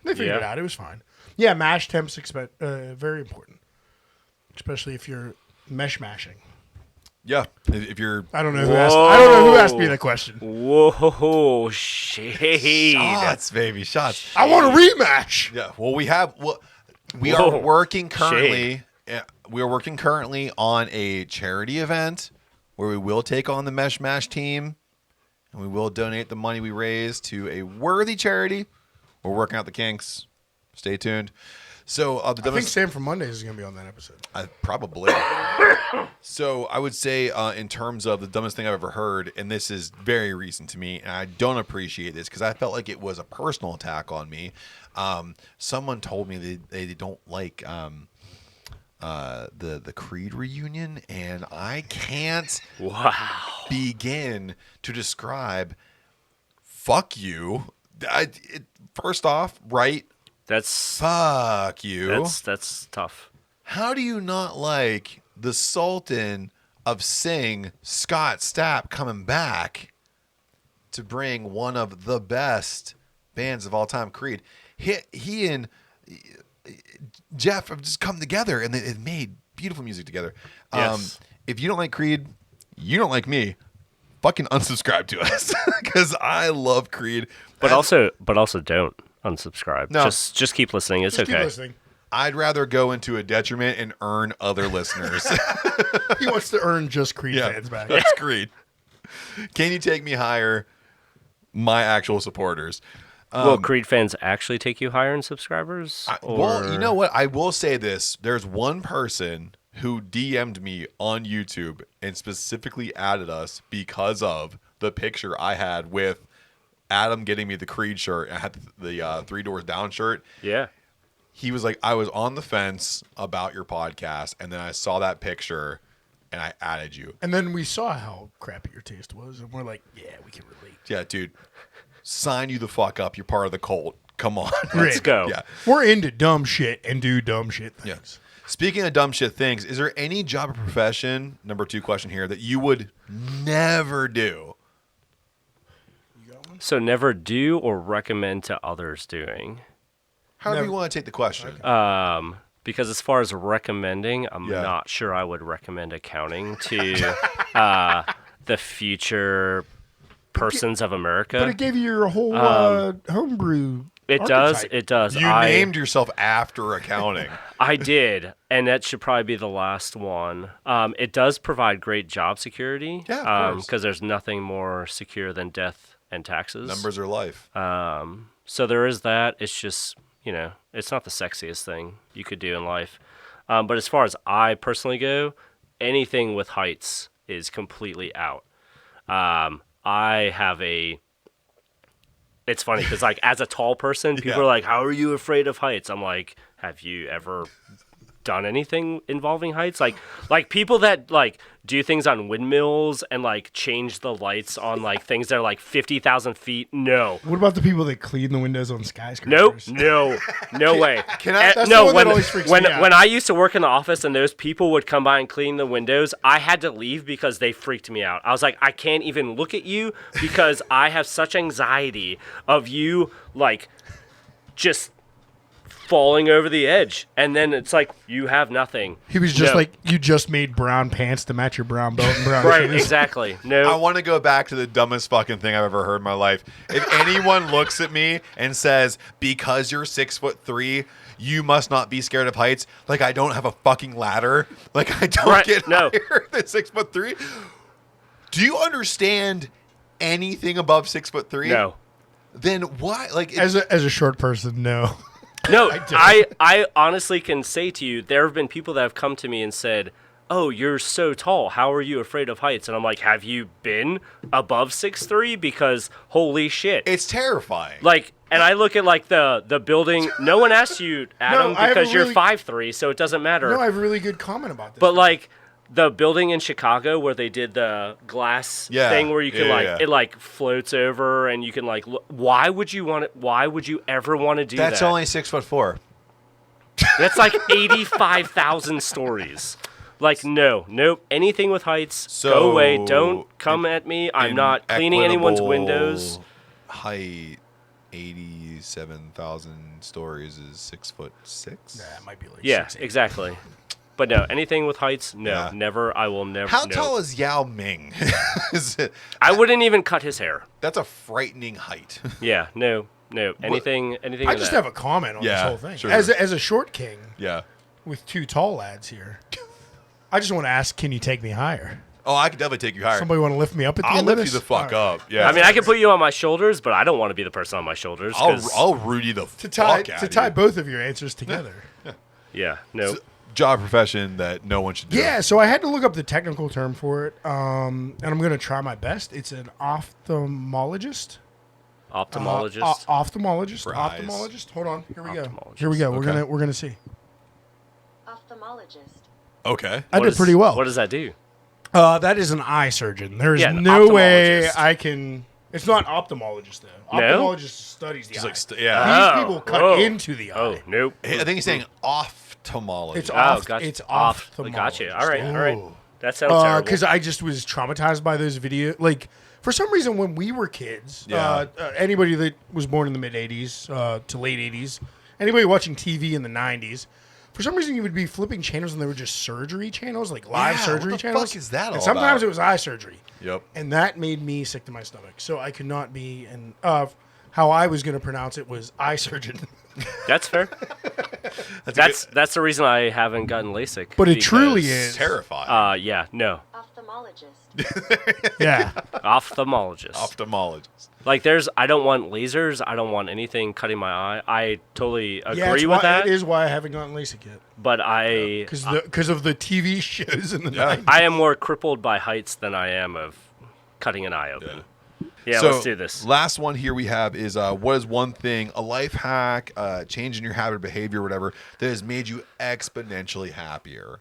[SPEAKER 1] They figured it
[SPEAKER 3] Yeah.
[SPEAKER 1] out. It was fine. Yeah, mash temps very important, especially if you're mashing.
[SPEAKER 2] Yeah. If you're
[SPEAKER 1] I don't know who asked. I don't know who asked me
[SPEAKER 3] Whoa.
[SPEAKER 1] that question.
[SPEAKER 3] Whoa, shade.
[SPEAKER 2] shots, baby, shots.
[SPEAKER 1] I want a rematch.
[SPEAKER 2] Yeah. Well, we
[SPEAKER 3] Whoa.
[SPEAKER 2] are working currently. We are working currently on a charity event where we will take on the Mesh Mash team, and we will donate the money we raise to a worthy charity. We're working out the kinks. Stay tuned. So the
[SPEAKER 1] I think
[SPEAKER 2] dumbest,
[SPEAKER 1] Sam from Mondays is going to be on that episode.
[SPEAKER 2] probably. So I would say in terms of the dumbest thing I've ever heard, and this is very recent to me, and I don't appreciate this because I felt like it was a personal attack on me. Someone told me they don't like the Creed reunion, and I can't begin to describe. Fuck you. First off, right?
[SPEAKER 3] That's
[SPEAKER 2] Fuck you.
[SPEAKER 3] that's tough.
[SPEAKER 2] How do you not like the Sultan of Sing, Scott Stapp, coming back to bring one of the best bands of all time, Creed? He and Jeff have just come together and they've made beautiful music together.
[SPEAKER 3] Yes.
[SPEAKER 2] If you don't like Creed, you don't like me. Fucking unsubscribe to us because I love Creed.
[SPEAKER 3] But also don't unsubscribe.
[SPEAKER 2] No.
[SPEAKER 3] Just keep listening. It's
[SPEAKER 1] Just
[SPEAKER 3] okay.
[SPEAKER 1] keep listening.
[SPEAKER 2] I'd rather go into a detriment and earn other listeners.
[SPEAKER 1] He wants to earn just Creed fans back.
[SPEAKER 2] That's Creed. Can you take me higher? My actual supporters.
[SPEAKER 3] Will Creed fans actually take you higher in subscribers?
[SPEAKER 2] Well, you know what? I will say this. There's one person who DM'd me on YouTube and specifically added us because of the picture I had with Adam getting me the Creed shirt. I had the Three Doors Down shirt.
[SPEAKER 3] Yeah.
[SPEAKER 2] He was like, I was on the fence about your podcast, and then I saw that picture, and I added you.
[SPEAKER 1] And then we saw how crappy your taste was, and we're like, yeah, we can relate.
[SPEAKER 2] Yeah, dude. Sign you the fuck up. You're part of the cult. Come on.
[SPEAKER 3] Let's go.
[SPEAKER 2] Yeah.
[SPEAKER 1] We're into dumb shit and do dumb shit things.
[SPEAKER 2] Yeah. Speaking of dumb shit things, is there any job or profession, number 2 question here, that you would never do?
[SPEAKER 3] So never do or recommend to others doing.
[SPEAKER 2] However
[SPEAKER 1] Never.
[SPEAKER 2] you want to take the question.
[SPEAKER 3] Because as far as recommending, I'm
[SPEAKER 2] Yeah.
[SPEAKER 3] not sure I would recommend accounting to the future persons of America.
[SPEAKER 1] But it gave you your whole homebrew.
[SPEAKER 3] It does.
[SPEAKER 1] archetype.
[SPEAKER 3] It does.
[SPEAKER 2] You named yourself after accounting.
[SPEAKER 3] I did, and that should probably be the last one. It does provide great job security.
[SPEAKER 2] Yeah, of course.
[SPEAKER 3] Because there's nothing more secure than death and taxes.
[SPEAKER 2] Numbers are life.
[SPEAKER 3] So there is that. It's just, it's not the sexiest thing you could do in life. But as far as I personally go, anything with heights is completely out. I have it's funny because like as a tall person, people are like, how are you afraid of heights? I'm like, have you ever done anything involving heights? Like people that like do things on windmills and like change the lights on like things that are like 50,000 feet. No.
[SPEAKER 1] What about the people that clean the windows on skyscrapers?
[SPEAKER 3] No way.
[SPEAKER 2] Can I?
[SPEAKER 1] That's
[SPEAKER 3] No,
[SPEAKER 1] the one that always freaks me out.
[SPEAKER 3] when I used to work in the office and those people would come by and clean the windows, I had to leave because they freaked me out. I was like, I can't even look at you because I have such anxiety of you like just falling over the edge, and then it's like you have nothing.
[SPEAKER 1] He was just
[SPEAKER 3] No.
[SPEAKER 1] like, you just made brown pants to match your brown belt and brown
[SPEAKER 3] Right,
[SPEAKER 1] shoes.
[SPEAKER 3] exactly.
[SPEAKER 2] I
[SPEAKER 3] No,
[SPEAKER 2] want to go back to the dumbest fucking thing I've ever heard in my life. If anyone looks at me and says, because you're 6'3", you must not be scared of heights, like I don't have a fucking ladder, like I don't
[SPEAKER 3] Right,
[SPEAKER 2] get
[SPEAKER 3] no.
[SPEAKER 2] higher than 6'3". Do you understand anything above 6'3"?
[SPEAKER 3] no.
[SPEAKER 2] Then why? Like,
[SPEAKER 1] As a short person, no.
[SPEAKER 3] No, I honestly can say to you, there have been people that have come to me and said, oh, you're so tall. How are you afraid of heights? And I'm like, have you been above 6'3"? Because holy shit.
[SPEAKER 2] it's terrifying.
[SPEAKER 3] Like, and I look at like the building. No one asked you, Adam,
[SPEAKER 1] I have a
[SPEAKER 3] because you're
[SPEAKER 1] really-
[SPEAKER 3] 5'3", so it doesn't matter.
[SPEAKER 1] No, I have a really good comment about this.
[SPEAKER 3] But like the building in Chicago where they did the glass
[SPEAKER 2] Yeah.
[SPEAKER 3] thing where you can
[SPEAKER 2] Yeah.
[SPEAKER 3] it like floats over and you can like look. Why would you ever want to do
[SPEAKER 2] That's
[SPEAKER 3] that?
[SPEAKER 2] only 6'4".
[SPEAKER 3] That's like 85,000 stories. Like, nope. Anything with heights,
[SPEAKER 2] So,
[SPEAKER 3] go away. Don't come at me. I'm not cleaning anyone's
[SPEAKER 2] Equitable
[SPEAKER 3] windows.
[SPEAKER 2] Height 87,000 stories is 6'6".
[SPEAKER 1] That might be like
[SPEAKER 3] Yeah,
[SPEAKER 1] 6'8".
[SPEAKER 3] exactly. But no, anything with heights, no,
[SPEAKER 2] Yeah.
[SPEAKER 3] never. I will never.
[SPEAKER 2] How
[SPEAKER 3] no.
[SPEAKER 2] tall is Yao Ming?
[SPEAKER 3] I wouldn't even cut his hair.
[SPEAKER 2] That's a frightening height.
[SPEAKER 3] Yeah, no. Anything.
[SPEAKER 1] I
[SPEAKER 3] with
[SPEAKER 1] just
[SPEAKER 3] that.
[SPEAKER 1] have a comment on this
[SPEAKER 2] Yeah,
[SPEAKER 1] whole thing.
[SPEAKER 2] sure.
[SPEAKER 1] As a short king
[SPEAKER 2] Yeah.
[SPEAKER 1] with two tall lads here, I just want to ask, can you take me higher?
[SPEAKER 2] Oh, I could definitely take you higher.
[SPEAKER 1] Somebody want to lift me up at the
[SPEAKER 2] I'll
[SPEAKER 1] end of
[SPEAKER 2] lift
[SPEAKER 1] this?
[SPEAKER 2] you the fuck
[SPEAKER 1] All right.
[SPEAKER 2] up. Yeah.
[SPEAKER 3] I mean, I can put you on my shoulders, but I don't want to be the person on my shoulders. 'Cause-
[SPEAKER 2] I'll root you the
[SPEAKER 1] To tie
[SPEAKER 2] fuck out
[SPEAKER 1] to
[SPEAKER 2] of
[SPEAKER 1] tie
[SPEAKER 2] you.
[SPEAKER 1] both of your answers together.
[SPEAKER 3] yeah, no.
[SPEAKER 2] Job profession that no one should do.
[SPEAKER 1] Yeah, so I had to look up the technical term for it, and I'm going to try my best. It's an ophthalmologist.
[SPEAKER 3] Ophthalmologist.
[SPEAKER 1] Ophthalmologist.
[SPEAKER 2] For eyes.
[SPEAKER 1] Ophthalmologist. Hold on. Here we go.
[SPEAKER 3] Ophthalmologist.
[SPEAKER 1] Here we go.
[SPEAKER 2] Okay.
[SPEAKER 1] We're gonna see.
[SPEAKER 7] Ophthalmologist.
[SPEAKER 2] Okay.
[SPEAKER 1] I
[SPEAKER 3] What
[SPEAKER 1] did
[SPEAKER 3] is-
[SPEAKER 1] pretty well.
[SPEAKER 3] What does that do?
[SPEAKER 1] That is an eye surgeon. There's
[SPEAKER 3] Yeah, an
[SPEAKER 1] no way
[SPEAKER 3] ophthalmologist.
[SPEAKER 1] I can. It's not ophthalmologist though.
[SPEAKER 3] No?
[SPEAKER 1] Ophthalmologist studies the
[SPEAKER 2] Just
[SPEAKER 1] eye.
[SPEAKER 2] like yeah.
[SPEAKER 1] These people cut
[SPEAKER 3] Oh.
[SPEAKER 1] into the eye.
[SPEAKER 3] Oh, nope.
[SPEAKER 2] I think he's saying ophthalmologist.
[SPEAKER 1] It's
[SPEAKER 3] Oh,
[SPEAKER 1] off.
[SPEAKER 3] gotcha.
[SPEAKER 1] It's
[SPEAKER 3] Off.
[SPEAKER 1] ophthalmologist.
[SPEAKER 3] Gotcha. All right.
[SPEAKER 1] yeah.
[SPEAKER 3] All right. That sounds terrible.
[SPEAKER 1] Because I just was traumatized by those videos. Like, for some reason, when we were kids,
[SPEAKER 2] Yeah.
[SPEAKER 1] anybody that was born in the mid 80s to late 80s, anybody watching TV in the 90s, for some reason you would be flipping channels and they were just surgery channels, like live
[SPEAKER 2] Yeah,
[SPEAKER 1] surgery
[SPEAKER 2] what the
[SPEAKER 1] channels.
[SPEAKER 2] fuck is that
[SPEAKER 1] And
[SPEAKER 2] all
[SPEAKER 1] sometimes
[SPEAKER 2] about?
[SPEAKER 1] it was eye surgery.
[SPEAKER 2] Yep.
[SPEAKER 1] And that made me sick to my stomach. So I could not be, and how I was going to pronounce it was eye surgeon.
[SPEAKER 3] That's fair. That's the reason I haven't gotten LASIK.
[SPEAKER 1] But it truly
[SPEAKER 3] because-
[SPEAKER 1] is.
[SPEAKER 2] Terrifying.
[SPEAKER 3] Yeah. No.
[SPEAKER 7] Ophthalmologist.
[SPEAKER 1] Yeah.
[SPEAKER 3] Ophthalmologist.
[SPEAKER 2] Ophthalmologist.
[SPEAKER 3] Like, I don't want lasers. I don't want anything cutting my eye. I totally
[SPEAKER 1] Yeah,
[SPEAKER 3] agree
[SPEAKER 1] it's
[SPEAKER 3] with
[SPEAKER 1] why,
[SPEAKER 3] that.
[SPEAKER 1] It is why I haven't gotten LASIK yet.
[SPEAKER 3] But I
[SPEAKER 1] Because of the TV shows in the
[SPEAKER 2] Yeah.
[SPEAKER 1] 90s.
[SPEAKER 3] I am more crippled by heights than I am of cutting an eye open. Yeah,
[SPEAKER 2] So,
[SPEAKER 3] let's do this.
[SPEAKER 2] Last one here we have is what is one thing, a life hack, change in your habit of behavior, whatever, that has made you exponentially happier?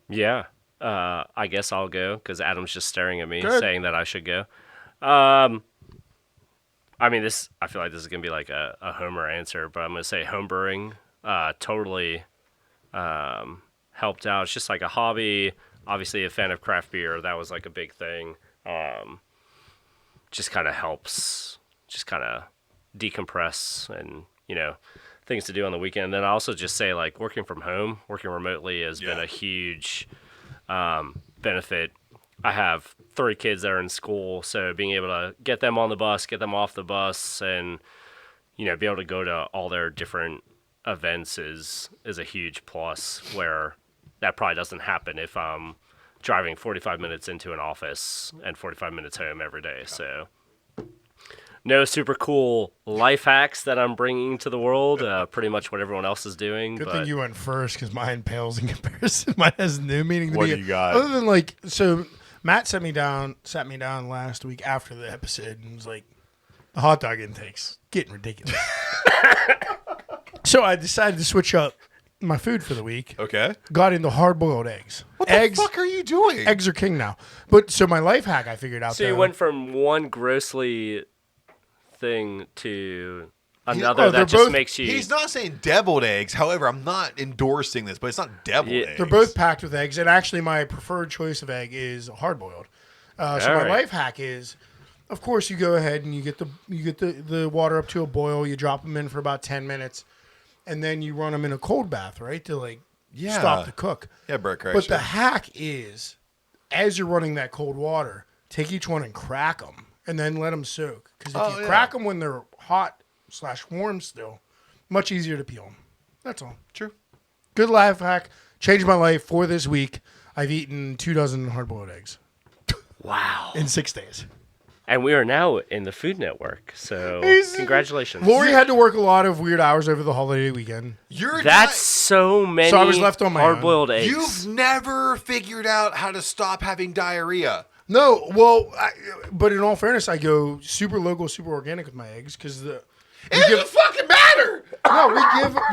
[SPEAKER 3] Yeah. I guess I'll go because Adam's just staring at me
[SPEAKER 1] Good.
[SPEAKER 3] saying that I should go. I mean, I feel like this is going to be like a homer answer, but I'm going to say home brewing totally helped out. It's just like a hobby. Obviously, a fan of craft beer. That was like a big thing. Just kind of helps, just kind of decompress and, things to do on the weekend. And then I also just say, like, working from home, working remotely has been a huge benefit. I have 3 kids that are in school, so being able to get them on the bus, get them off the bus, and, be able to go to all their different events is a huge plus, where that probably doesn't happen if I'm driving 45 minutes into an office and 45 minutes home every day. So no super cool life hacks that I'm bringing to the world. Pretty much what everyone else is doing.
[SPEAKER 1] Good
[SPEAKER 3] but
[SPEAKER 1] thing you went first because mine pales in comparison. Mine has no meaning to
[SPEAKER 2] What
[SPEAKER 1] me.
[SPEAKER 2] do you got?
[SPEAKER 1] Other than like, so Matt sat me down last week after the episode and was like, the hot dog intake's getting ridiculous. So I decided to switch up my food for the week.
[SPEAKER 2] Okay.
[SPEAKER 1] Got into hard-boiled eggs.
[SPEAKER 2] What
[SPEAKER 1] eggs,
[SPEAKER 2] the fuck are you doing?
[SPEAKER 1] Eggs are king now. But so my life hack I figured out.
[SPEAKER 3] so you
[SPEAKER 1] though-
[SPEAKER 3] went from one grossly thing to another
[SPEAKER 1] oh, they're
[SPEAKER 3] that just
[SPEAKER 1] both-
[SPEAKER 3] makes you.
[SPEAKER 2] He's not saying deviled eggs. However, I'm not endorsing this, but it's not deviled
[SPEAKER 3] Yeah.
[SPEAKER 2] eggs.
[SPEAKER 1] They're both packed with eggs, and actually, my preferred choice of egg is hard boiled. So
[SPEAKER 3] All
[SPEAKER 1] my
[SPEAKER 3] right.
[SPEAKER 1] life hack is, of course, you go ahead and you get the water up to a boil. You drop them in for about 10 minutes, and then you run them in a cold bath, right, to like stop the cook.
[SPEAKER 2] Yeah, Brett Kreischer.
[SPEAKER 1] But the hack is, as you're running that cold water, take each one and crack them, and then let them soak. Because if you crack them when they're hot/warm still, much easier to peel them. That's all.
[SPEAKER 2] True.
[SPEAKER 1] Good life hack. Changed my life for this week. I've eaten 24 hard-boiled eggs
[SPEAKER 3] Wow.
[SPEAKER 1] in 6 days.
[SPEAKER 3] And we are now in the Food Network. So congratulations.
[SPEAKER 1] Lori had to work a lot of weird hours over the holiday weekend.
[SPEAKER 2] You're
[SPEAKER 3] That's so many
[SPEAKER 1] So I was left on my own.
[SPEAKER 3] hard-boiled eggs.
[SPEAKER 2] You've never figured out how to stop having diarrhea.
[SPEAKER 1] No, but in all fairness, I go super local, super organic with my eggs because
[SPEAKER 2] It doesn't fucking matter.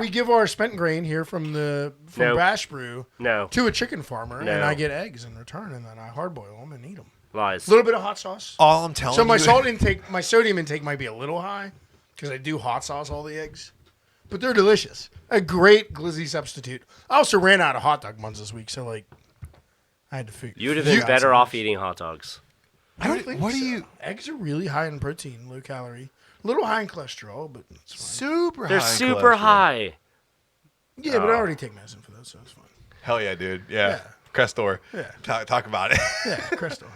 [SPEAKER 1] we give our spent grain here from
[SPEAKER 3] Nope.
[SPEAKER 1] Bash Brew
[SPEAKER 3] No.
[SPEAKER 1] to a chicken farmer, and
[SPEAKER 3] No.
[SPEAKER 1] I get eggs in return, and then I hard boil them and eat them.
[SPEAKER 3] Lies.
[SPEAKER 1] A little bit of hot sauce.
[SPEAKER 2] All I'm telling
[SPEAKER 1] So my
[SPEAKER 2] you.
[SPEAKER 1] my sodium intake might be a little high because I do hot sauce all the eggs, but they're delicious. A great glizzy substitute. I also ran out of hot dog buns this week, so like I had to figure.
[SPEAKER 3] You would have been better off eating hot dogs.
[SPEAKER 1] I don't think.
[SPEAKER 2] What
[SPEAKER 1] so.
[SPEAKER 2] do you?
[SPEAKER 1] Eggs are really high in protein, low calorie, a little high in cholesterol, but it's fine.
[SPEAKER 2] Super high.
[SPEAKER 3] They're
[SPEAKER 2] in
[SPEAKER 3] super
[SPEAKER 2] cholesterol.
[SPEAKER 3] high.
[SPEAKER 1] Yeah, but I already take medicine for those, so it's fine.
[SPEAKER 2] Hell yeah, dude. Yeah.
[SPEAKER 1] Yeah.
[SPEAKER 2] Crestor.
[SPEAKER 1] Yeah.
[SPEAKER 2] Talk about it.
[SPEAKER 1] Yeah, Crystal.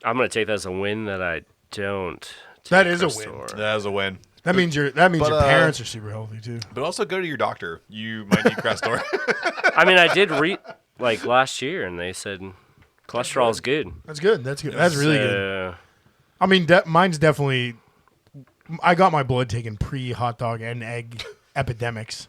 [SPEAKER 3] I'm going to take that as a win that I don't.
[SPEAKER 1] That
[SPEAKER 3] take
[SPEAKER 1] is a
[SPEAKER 3] Crestor.
[SPEAKER 1] win.
[SPEAKER 2] That was a win.
[SPEAKER 1] That means your parents are super healthy too.
[SPEAKER 2] But also go to your doctor. You might need Crestor.
[SPEAKER 3] I mean, I did read like last year, and they said Cholesterol is good.
[SPEAKER 1] That's good. That's good. That's really good.
[SPEAKER 3] So,
[SPEAKER 1] I mean, mine's definitely. I got my blood taken pre-hot dog and egg epidemics.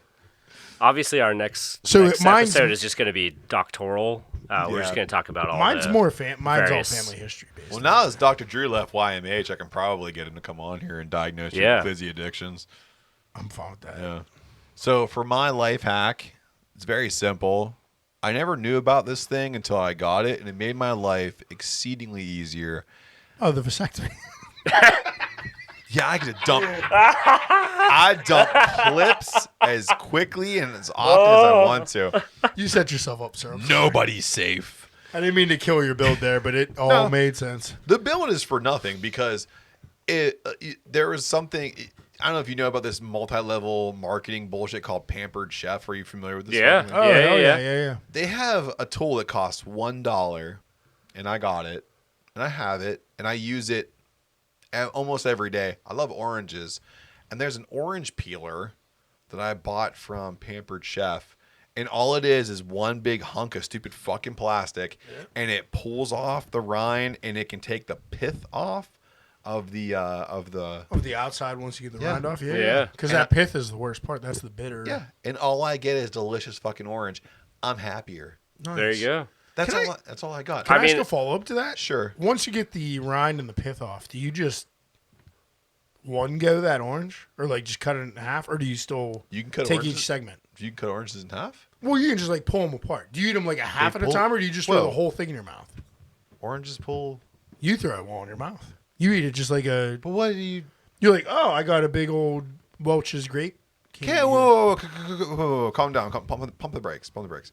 [SPEAKER 3] obviously, our next
[SPEAKER 1] mine's-
[SPEAKER 3] episode is just going to be doctoral. We're just going to talk about all
[SPEAKER 1] Mine's
[SPEAKER 3] the
[SPEAKER 1] more mine's
[SPEAKER 3] various-
[SPEAKER 1] all family history based.
[SPEAKER 2] Well, now as Dr. Drew left YMH, I can probably get him to come on here and diagnose you
[SPEAKER 3] Yeah.
[SPEAKER 2] with busy addictions.
[SPEAKER 1] I'm fine with that.
[SPEAKER 2] Yeah. So for my life hack, it's very simple. I never knew about this thing until I got it, and it made my life exceedingly easier.
[SPEAKER 1] Oh, the vasectomy.
[SPEAKER 2] Yeah, I could dump. I dump clips as quickly and as often as I want to.
[SPEAKER 1] You set yourself up, sir. I'm sorry.
[SPEAKER 2] Nobody's safe.
[SPEAKER 1] I didn't mean to kill your build there, but it all
[SPEAKER 2] No.
[SPEAKER 1] made sense.
[SPEAKER 2] The build is for nothing because there was something. I don't know if you know about this multi-level marketing bullshit called Pampered Chef. Are you familiar with this?
[SPEAKER 3] Yeah.
[SPEAKER 2] fucking
[SPEAKER 1] Oh,
[SPEAKER 2] thing?
[SPEAKER 1] hell
[SPEAKER 3] yeah.
[SPEAKER 1] yeah.
[SPEAKER 2] They have a tool that costs $1, and I got it, and I have it, and I use it almost every day. I love oranges, and there's an orange peeler that I bought from Pampered Chef, and all it is one big hunk of stupid fucking plastic, and it pulls off the rind, and it can take the pith off of the
[SPEAKER 1] Of the outside, once you get the
[SPEAKER 2] Yeah.
[SPEAKER 1] rind off, yeah.
[SPEAKER 3] Yeah.
[SPEAKER 1] Because that pith is the worst part. That's the bitter.
[SPEAKER 2] yeah, and all I get is delicious fucking orange. I'm happier.
[SPEAKER 1] Nice.
[SPEAKER 3] There you go.
[SPEAKER 2] That's
[SPEAKER 1] Can
[SPEAKER 2] all. That's all I got.
[SPEAKER 1] Can I, ask
[SPEAKER 3] mean-
[SPEAKER 1] a follow up to that?
[SPEAKER 2] Sure.
[SPEAKER 1] Once you get the rind and the pith off, do you just one go that orange, or like just cut it in half, or do you still
[SPEAKER 2] You can cut
[SPEAKER 1] take
[SPEAKER 2] oranges.
[SPEAKER 1] each segment?
[SPEAKER 2] You can cut oranges in half.
[SPEAKER 1] Well, you can just like pull them apart. Do you eat them like a half at a
[SPEAKER 2] pull-
[SPEAKER 1] time, or do you just throw
[SPEAKER 2] Well-
[SPEAKER 1] the whole thing in your mouth?
[SPEAKER 2] Oranges pull.
[SPEAKER 1] You throw it all in your mouth. You eat it just like a.
[SPEAKER 2] But what do you?
[SPEAKER 1] You're like, oh, I got a big old Welch's grape.
[SPEAKER 2] Okay,
[SPEAKER 1] candy
[SPEAKER 2] whoa, calm down. Pump the brakes. Pump the brakes.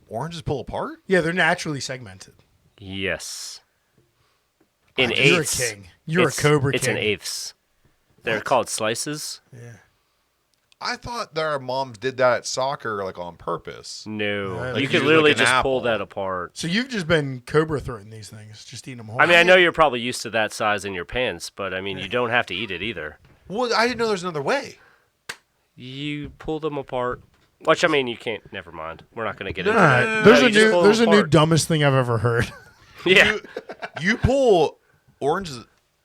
[SPEAKER 2] Oranges pull apart?
[SPEAKER 1] Yeah, they're naturally segmented.
[SPEAKER 3] Yes. In
[SPEAKER 1] You're
[SPEAKER 3] eighths.
[SPEAKER 1] a king. You're
[SPEAKER 3] It's-
[SPEAKER 1] a Cobra
[SPEAKER 3] It's
[SPEAKER 1] king.
[SPEAKER 3] in eighths. They're called slices.
[SPEAKER 1] Yeah.
[SPEAKER 2] I thought that our moms did that at soccer, like on purpose.
[SPEAKER 3] No,
[SPEAKER 1] Like
[SPEAKER 3] you
[SPEAKER 2] you
[SPEAKER 3] could
[SPEAKER 2] do
[SPEAKER 3] literally
[SPEAKER 2] like an
[SPEAKER 3] just pull
[SPEAKER 2] apple.
[SPEAKER 3] that apart.
[SPEAKER 1] So you've just been Cobra throwing these things, just eating them whole.
[SPEAKER 3] I mean, I know you're probably used to that size in your pants, but I mean, you don't have to eat it either.
[SPEAKER 2] Well, I didn't know there's another way.
[SPEAKER 3] You pull them apart. Which I mean, you can't. Never mind. We're not going to get into
[SPEAKER 1] All
[SPEAKER 3] that.
[SPEAKER 1] right.
[SPEAKER 3] No,
[SPEAKER 1] There's
[SPEAKER 3] you
[SPEAKER 1] a
[SPEAKER 3] just
[SPEAKER 1] new
[SPEAKER 3] pull
[SPEAKER 1] there's a
[SPEAKER 3] them
[SPEAKER 1] new
[SPEAKER 3] apart.
[SPEAKER 1] dumbest thing I've ever heard.
[SPEAKER 3] Yeah.
[SPEAKER 2] You pull oranges,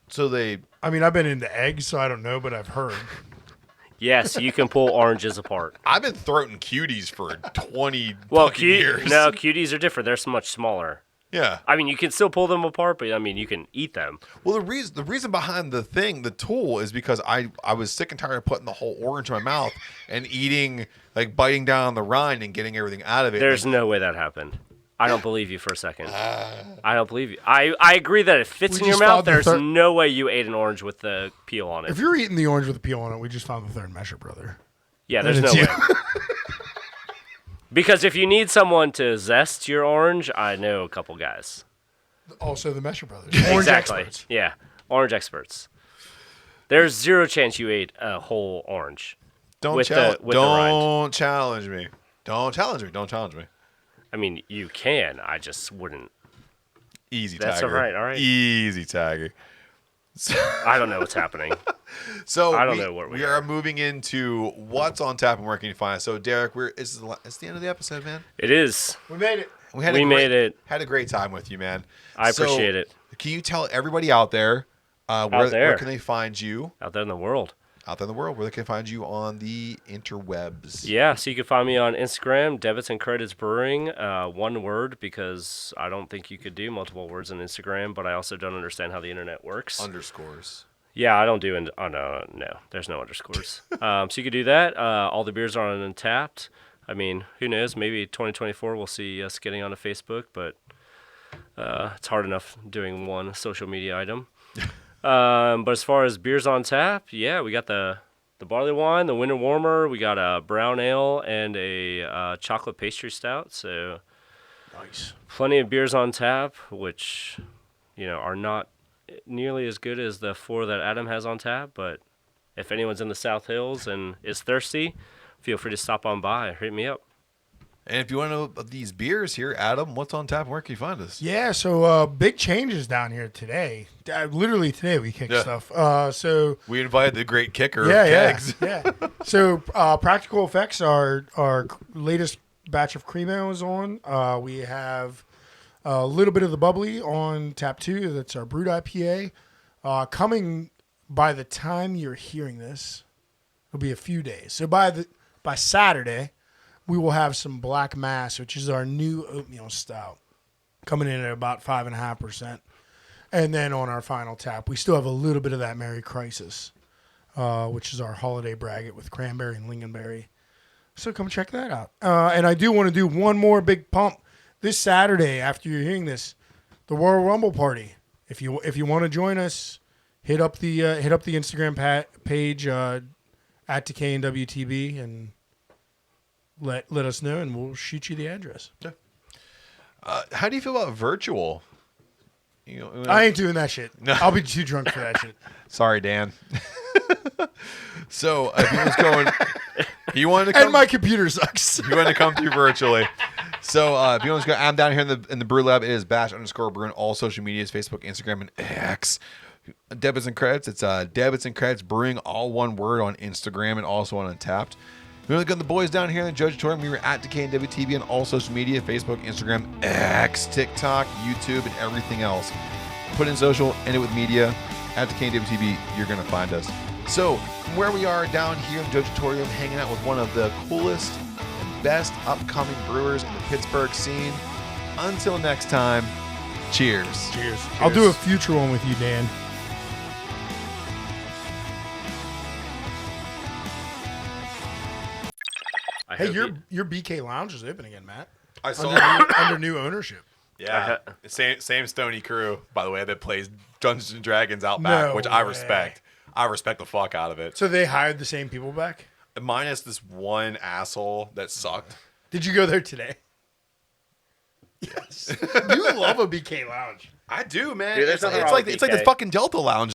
[SPEAKER 2] so they.
[SPEAKER 1] I mean, I've been into eggs, so I don't know, but I've heard.
[SPEAKER 3] Yes, you can pull oranges apart.
[SPEAKER 2] I've been throwing cuties for 20
[SPEAKER 3] Well,
[SPEAKER 2] fucking years.
[SPEAKER 3] no, cuties are different. They're so much smaller.
[SPEAKER 2] Yeah.
[SPEAKER 3] I mean, you can still pull them apart, but I mean, you can eat them.
[SPEAKER 2] Well, the reason behind the tool is because I was sick and tired of putting the whole orange in my mouth and eating, like biting down on the rind and getting everything out of it.
[SPEAKER 3] There's no way that happened. I don't believe you for a second. I don't believe you. I agree that it fits
[SPEAKER 1] We
[SPEAKER 3] in your
[SPEAKER 1] just
[SPEAKER 3] mouth.
[SPEAKER 1] found the
[SPEAKER 3] There's
[SPEAKER 1] third-
[SPEAKER 3] no way you ate an orange with the peel on it.
[SPEAKER 1] If you're eating the orange with the peel on it, we just found the third measure, brother.
[SPEAKER 3] Yeah, there's
[SPEAKER 1] And
[SPEAKER 3] no
[SPEAKER 1] it's
[SPEAKER 3] way.
[SPEAKER 1] you.
[SPEAKER 3] Because if you need someone to zest your orange, I know a couple guys.
[SPEAKER 1] Also, the Mesher brothers. Orange
[SPEAKER 3] Exactly.
[SPEAKER 1] experts.
[SPEAKER 3] Yeah, orange experts. There's zero chance you ate a whole orange.
[SPEAKER 2] Don't
[SPEAKER 3] with the-
[SPEAKER 2] challenge.
[SPEAKER 3] with the rind.
[SPEAKER 2] Don't challenge me. Don't challenge me. Don't challenge me.
[SPEAKER 3] I mean, you can. I just wouldn't.
[SPEAKER 2] Easy
[SPEAKER 3] That's
[SPEAKER 2] tagger.
[SPEAKER 3] all right, all right.
[SPEAKER 2] Easy tagger.
[SPEAKER 3] I don't know what's happening.
[SPEAKER 2] So
[SPEAKER 3] I don't know what we
[SPEAKER 2] we are moving into what's on tap and where can you find it. So Derek, it's the end of the episode, man.
[SPEAKER 3] It is.
[SPEAKER 1] We made it.
[SPEAKER 3] We made it.
[SPEAKER 2] Had a great time with you, man.
[SPEAKER 3] I
[SPEAKER 2] So,
[SPEAKER 3] appreciate it.
[SPEAKER 2] Can you tell everybody out there where can they find you
[SPEAKER 3] Out there in the world.
[SPEAKER 2] out there in the world? Where they can find you on the interwebs?
[SPEAKER 3] Yeah, so you can find me on Instagram, Debits and Credits Brewing, one word, because I don't think you could do multiple words on Instagram, but I also don't understand how the internet works.
[SPEAKER 2] Underscores.
[SPEAKER 3] Yeah, I don't do. No, there's no underscores. So you could do that. All the beers are on Untapped. I mean, who knows? Maybe 2024 we'll see us getting onto Facebook, but it's hard enough doing one social media item. But as far as beers on tap, yeah, we got the barley wine, the winter warmer. We got a brown ale and a chocolate pastry stout. So
[SPEAKER 1] Nice.
[SPEAKER 3] plenty of beers on tap, which are not nearly as good as the 4 that Adam has on tap. But if anyone's in the South Hills and is thirsty, feel free to stop on by. Hit me up.
[SPEAKER 2] And if you want to know about these beers here, Adam, what's on tap and where can you find us?
[SPEAKER 1] Yeah, so big changes down here today. Literally today we kicked
[SPEAKER 2] Yeah.
[SPEAKER 1] stuff. So
[SPEAKER 2] We invited the great kicker of
[SPEAKER 1] yeah,
[SPEAKER 2] kegs.
[SPEAKER 1] yeah. So Practical Effects, our latest batch of cream ale is on. We have A little bit of the bubbly on tap 2. That's our brewed IPA. Coming by the time you're hearing this, it'll be a few days. So by Saturday, we will have some Black Mass, which is our new oatmeal stout, coming in at about 5.5%. And then on our final tap, we still have a little bit of that Merry Crisis, which is our holiday braggot with cranberry and lingonberry. So come check that out. And I do want to do one more big pump this Saturday. After you're hearing this, the Royal Rumble party. If you want to join us, hit up the Instagram page at DWTB and let us know, and we'll shoot you the address.
[SPEAKER 2] Yeah. How do you feel about virtual?
[SPEAKER 1] I ain't doing that shit.
[SPEAKER 2] No.
[SPEAKER 1] I'll be too drunk for that shit.
[SPEAKER 2] Sorry, Dan. So if you was going, you wanted to come,
[SPEAKER 1] And my computer sucks.
[SPEAKER 2] you wanted to come through virtually. So if you want to go, I'm down here in the brew lab. It is _brew on all social medias: Facebook, Instagram, and X. Debits and Credits. It's Debits and Credits Brewing, all one word, on Instagram and also on Untapped. We want to got the boys down here in the Jojitorium. We were at DWTB on all social media: Facebook, Instagram, X, TikTok, YouTube, and everything else. Put in social, end it with media. At DWTB, you're going to find us. So, from where we are down here in the Jojitorium, hanging out with one of the coolest and best upcoming brewers in the Pittsburgh scene. Until next time, cheers.
[SPEAKER 1] Cheers. I'll do a future one with you, Dan. Hey, your BK Lounge is open again, Matt.
[SPEAKER 2] I saw
[SPEAKER 1] Under new ownership.
[SPEAKER 2] Yeah, same Stony crew, by the way, that plays Dungeons and Dragons out back,
[SPEAKER 1] No
[SPEAKER 2] which I
[SPEAKER 1] way.
[SPEAKER 2] respect. I respect the fuck out of it.
[SPEAKER 1] So they hired the same people back?
[SPEAKER 2] Minus this one asshole that sucked.
[SPEAKER 1] Did you go there today? Yes. You love a BK Lounge.
[SPEAKER 2] I do, man.
[SPEAKER 3] Dude, there's nothing wrong with
[SPEAKER 2] it's like the
[SPEAKER 3] BK.
[SPEAKER 2] fucking Delta Lounge.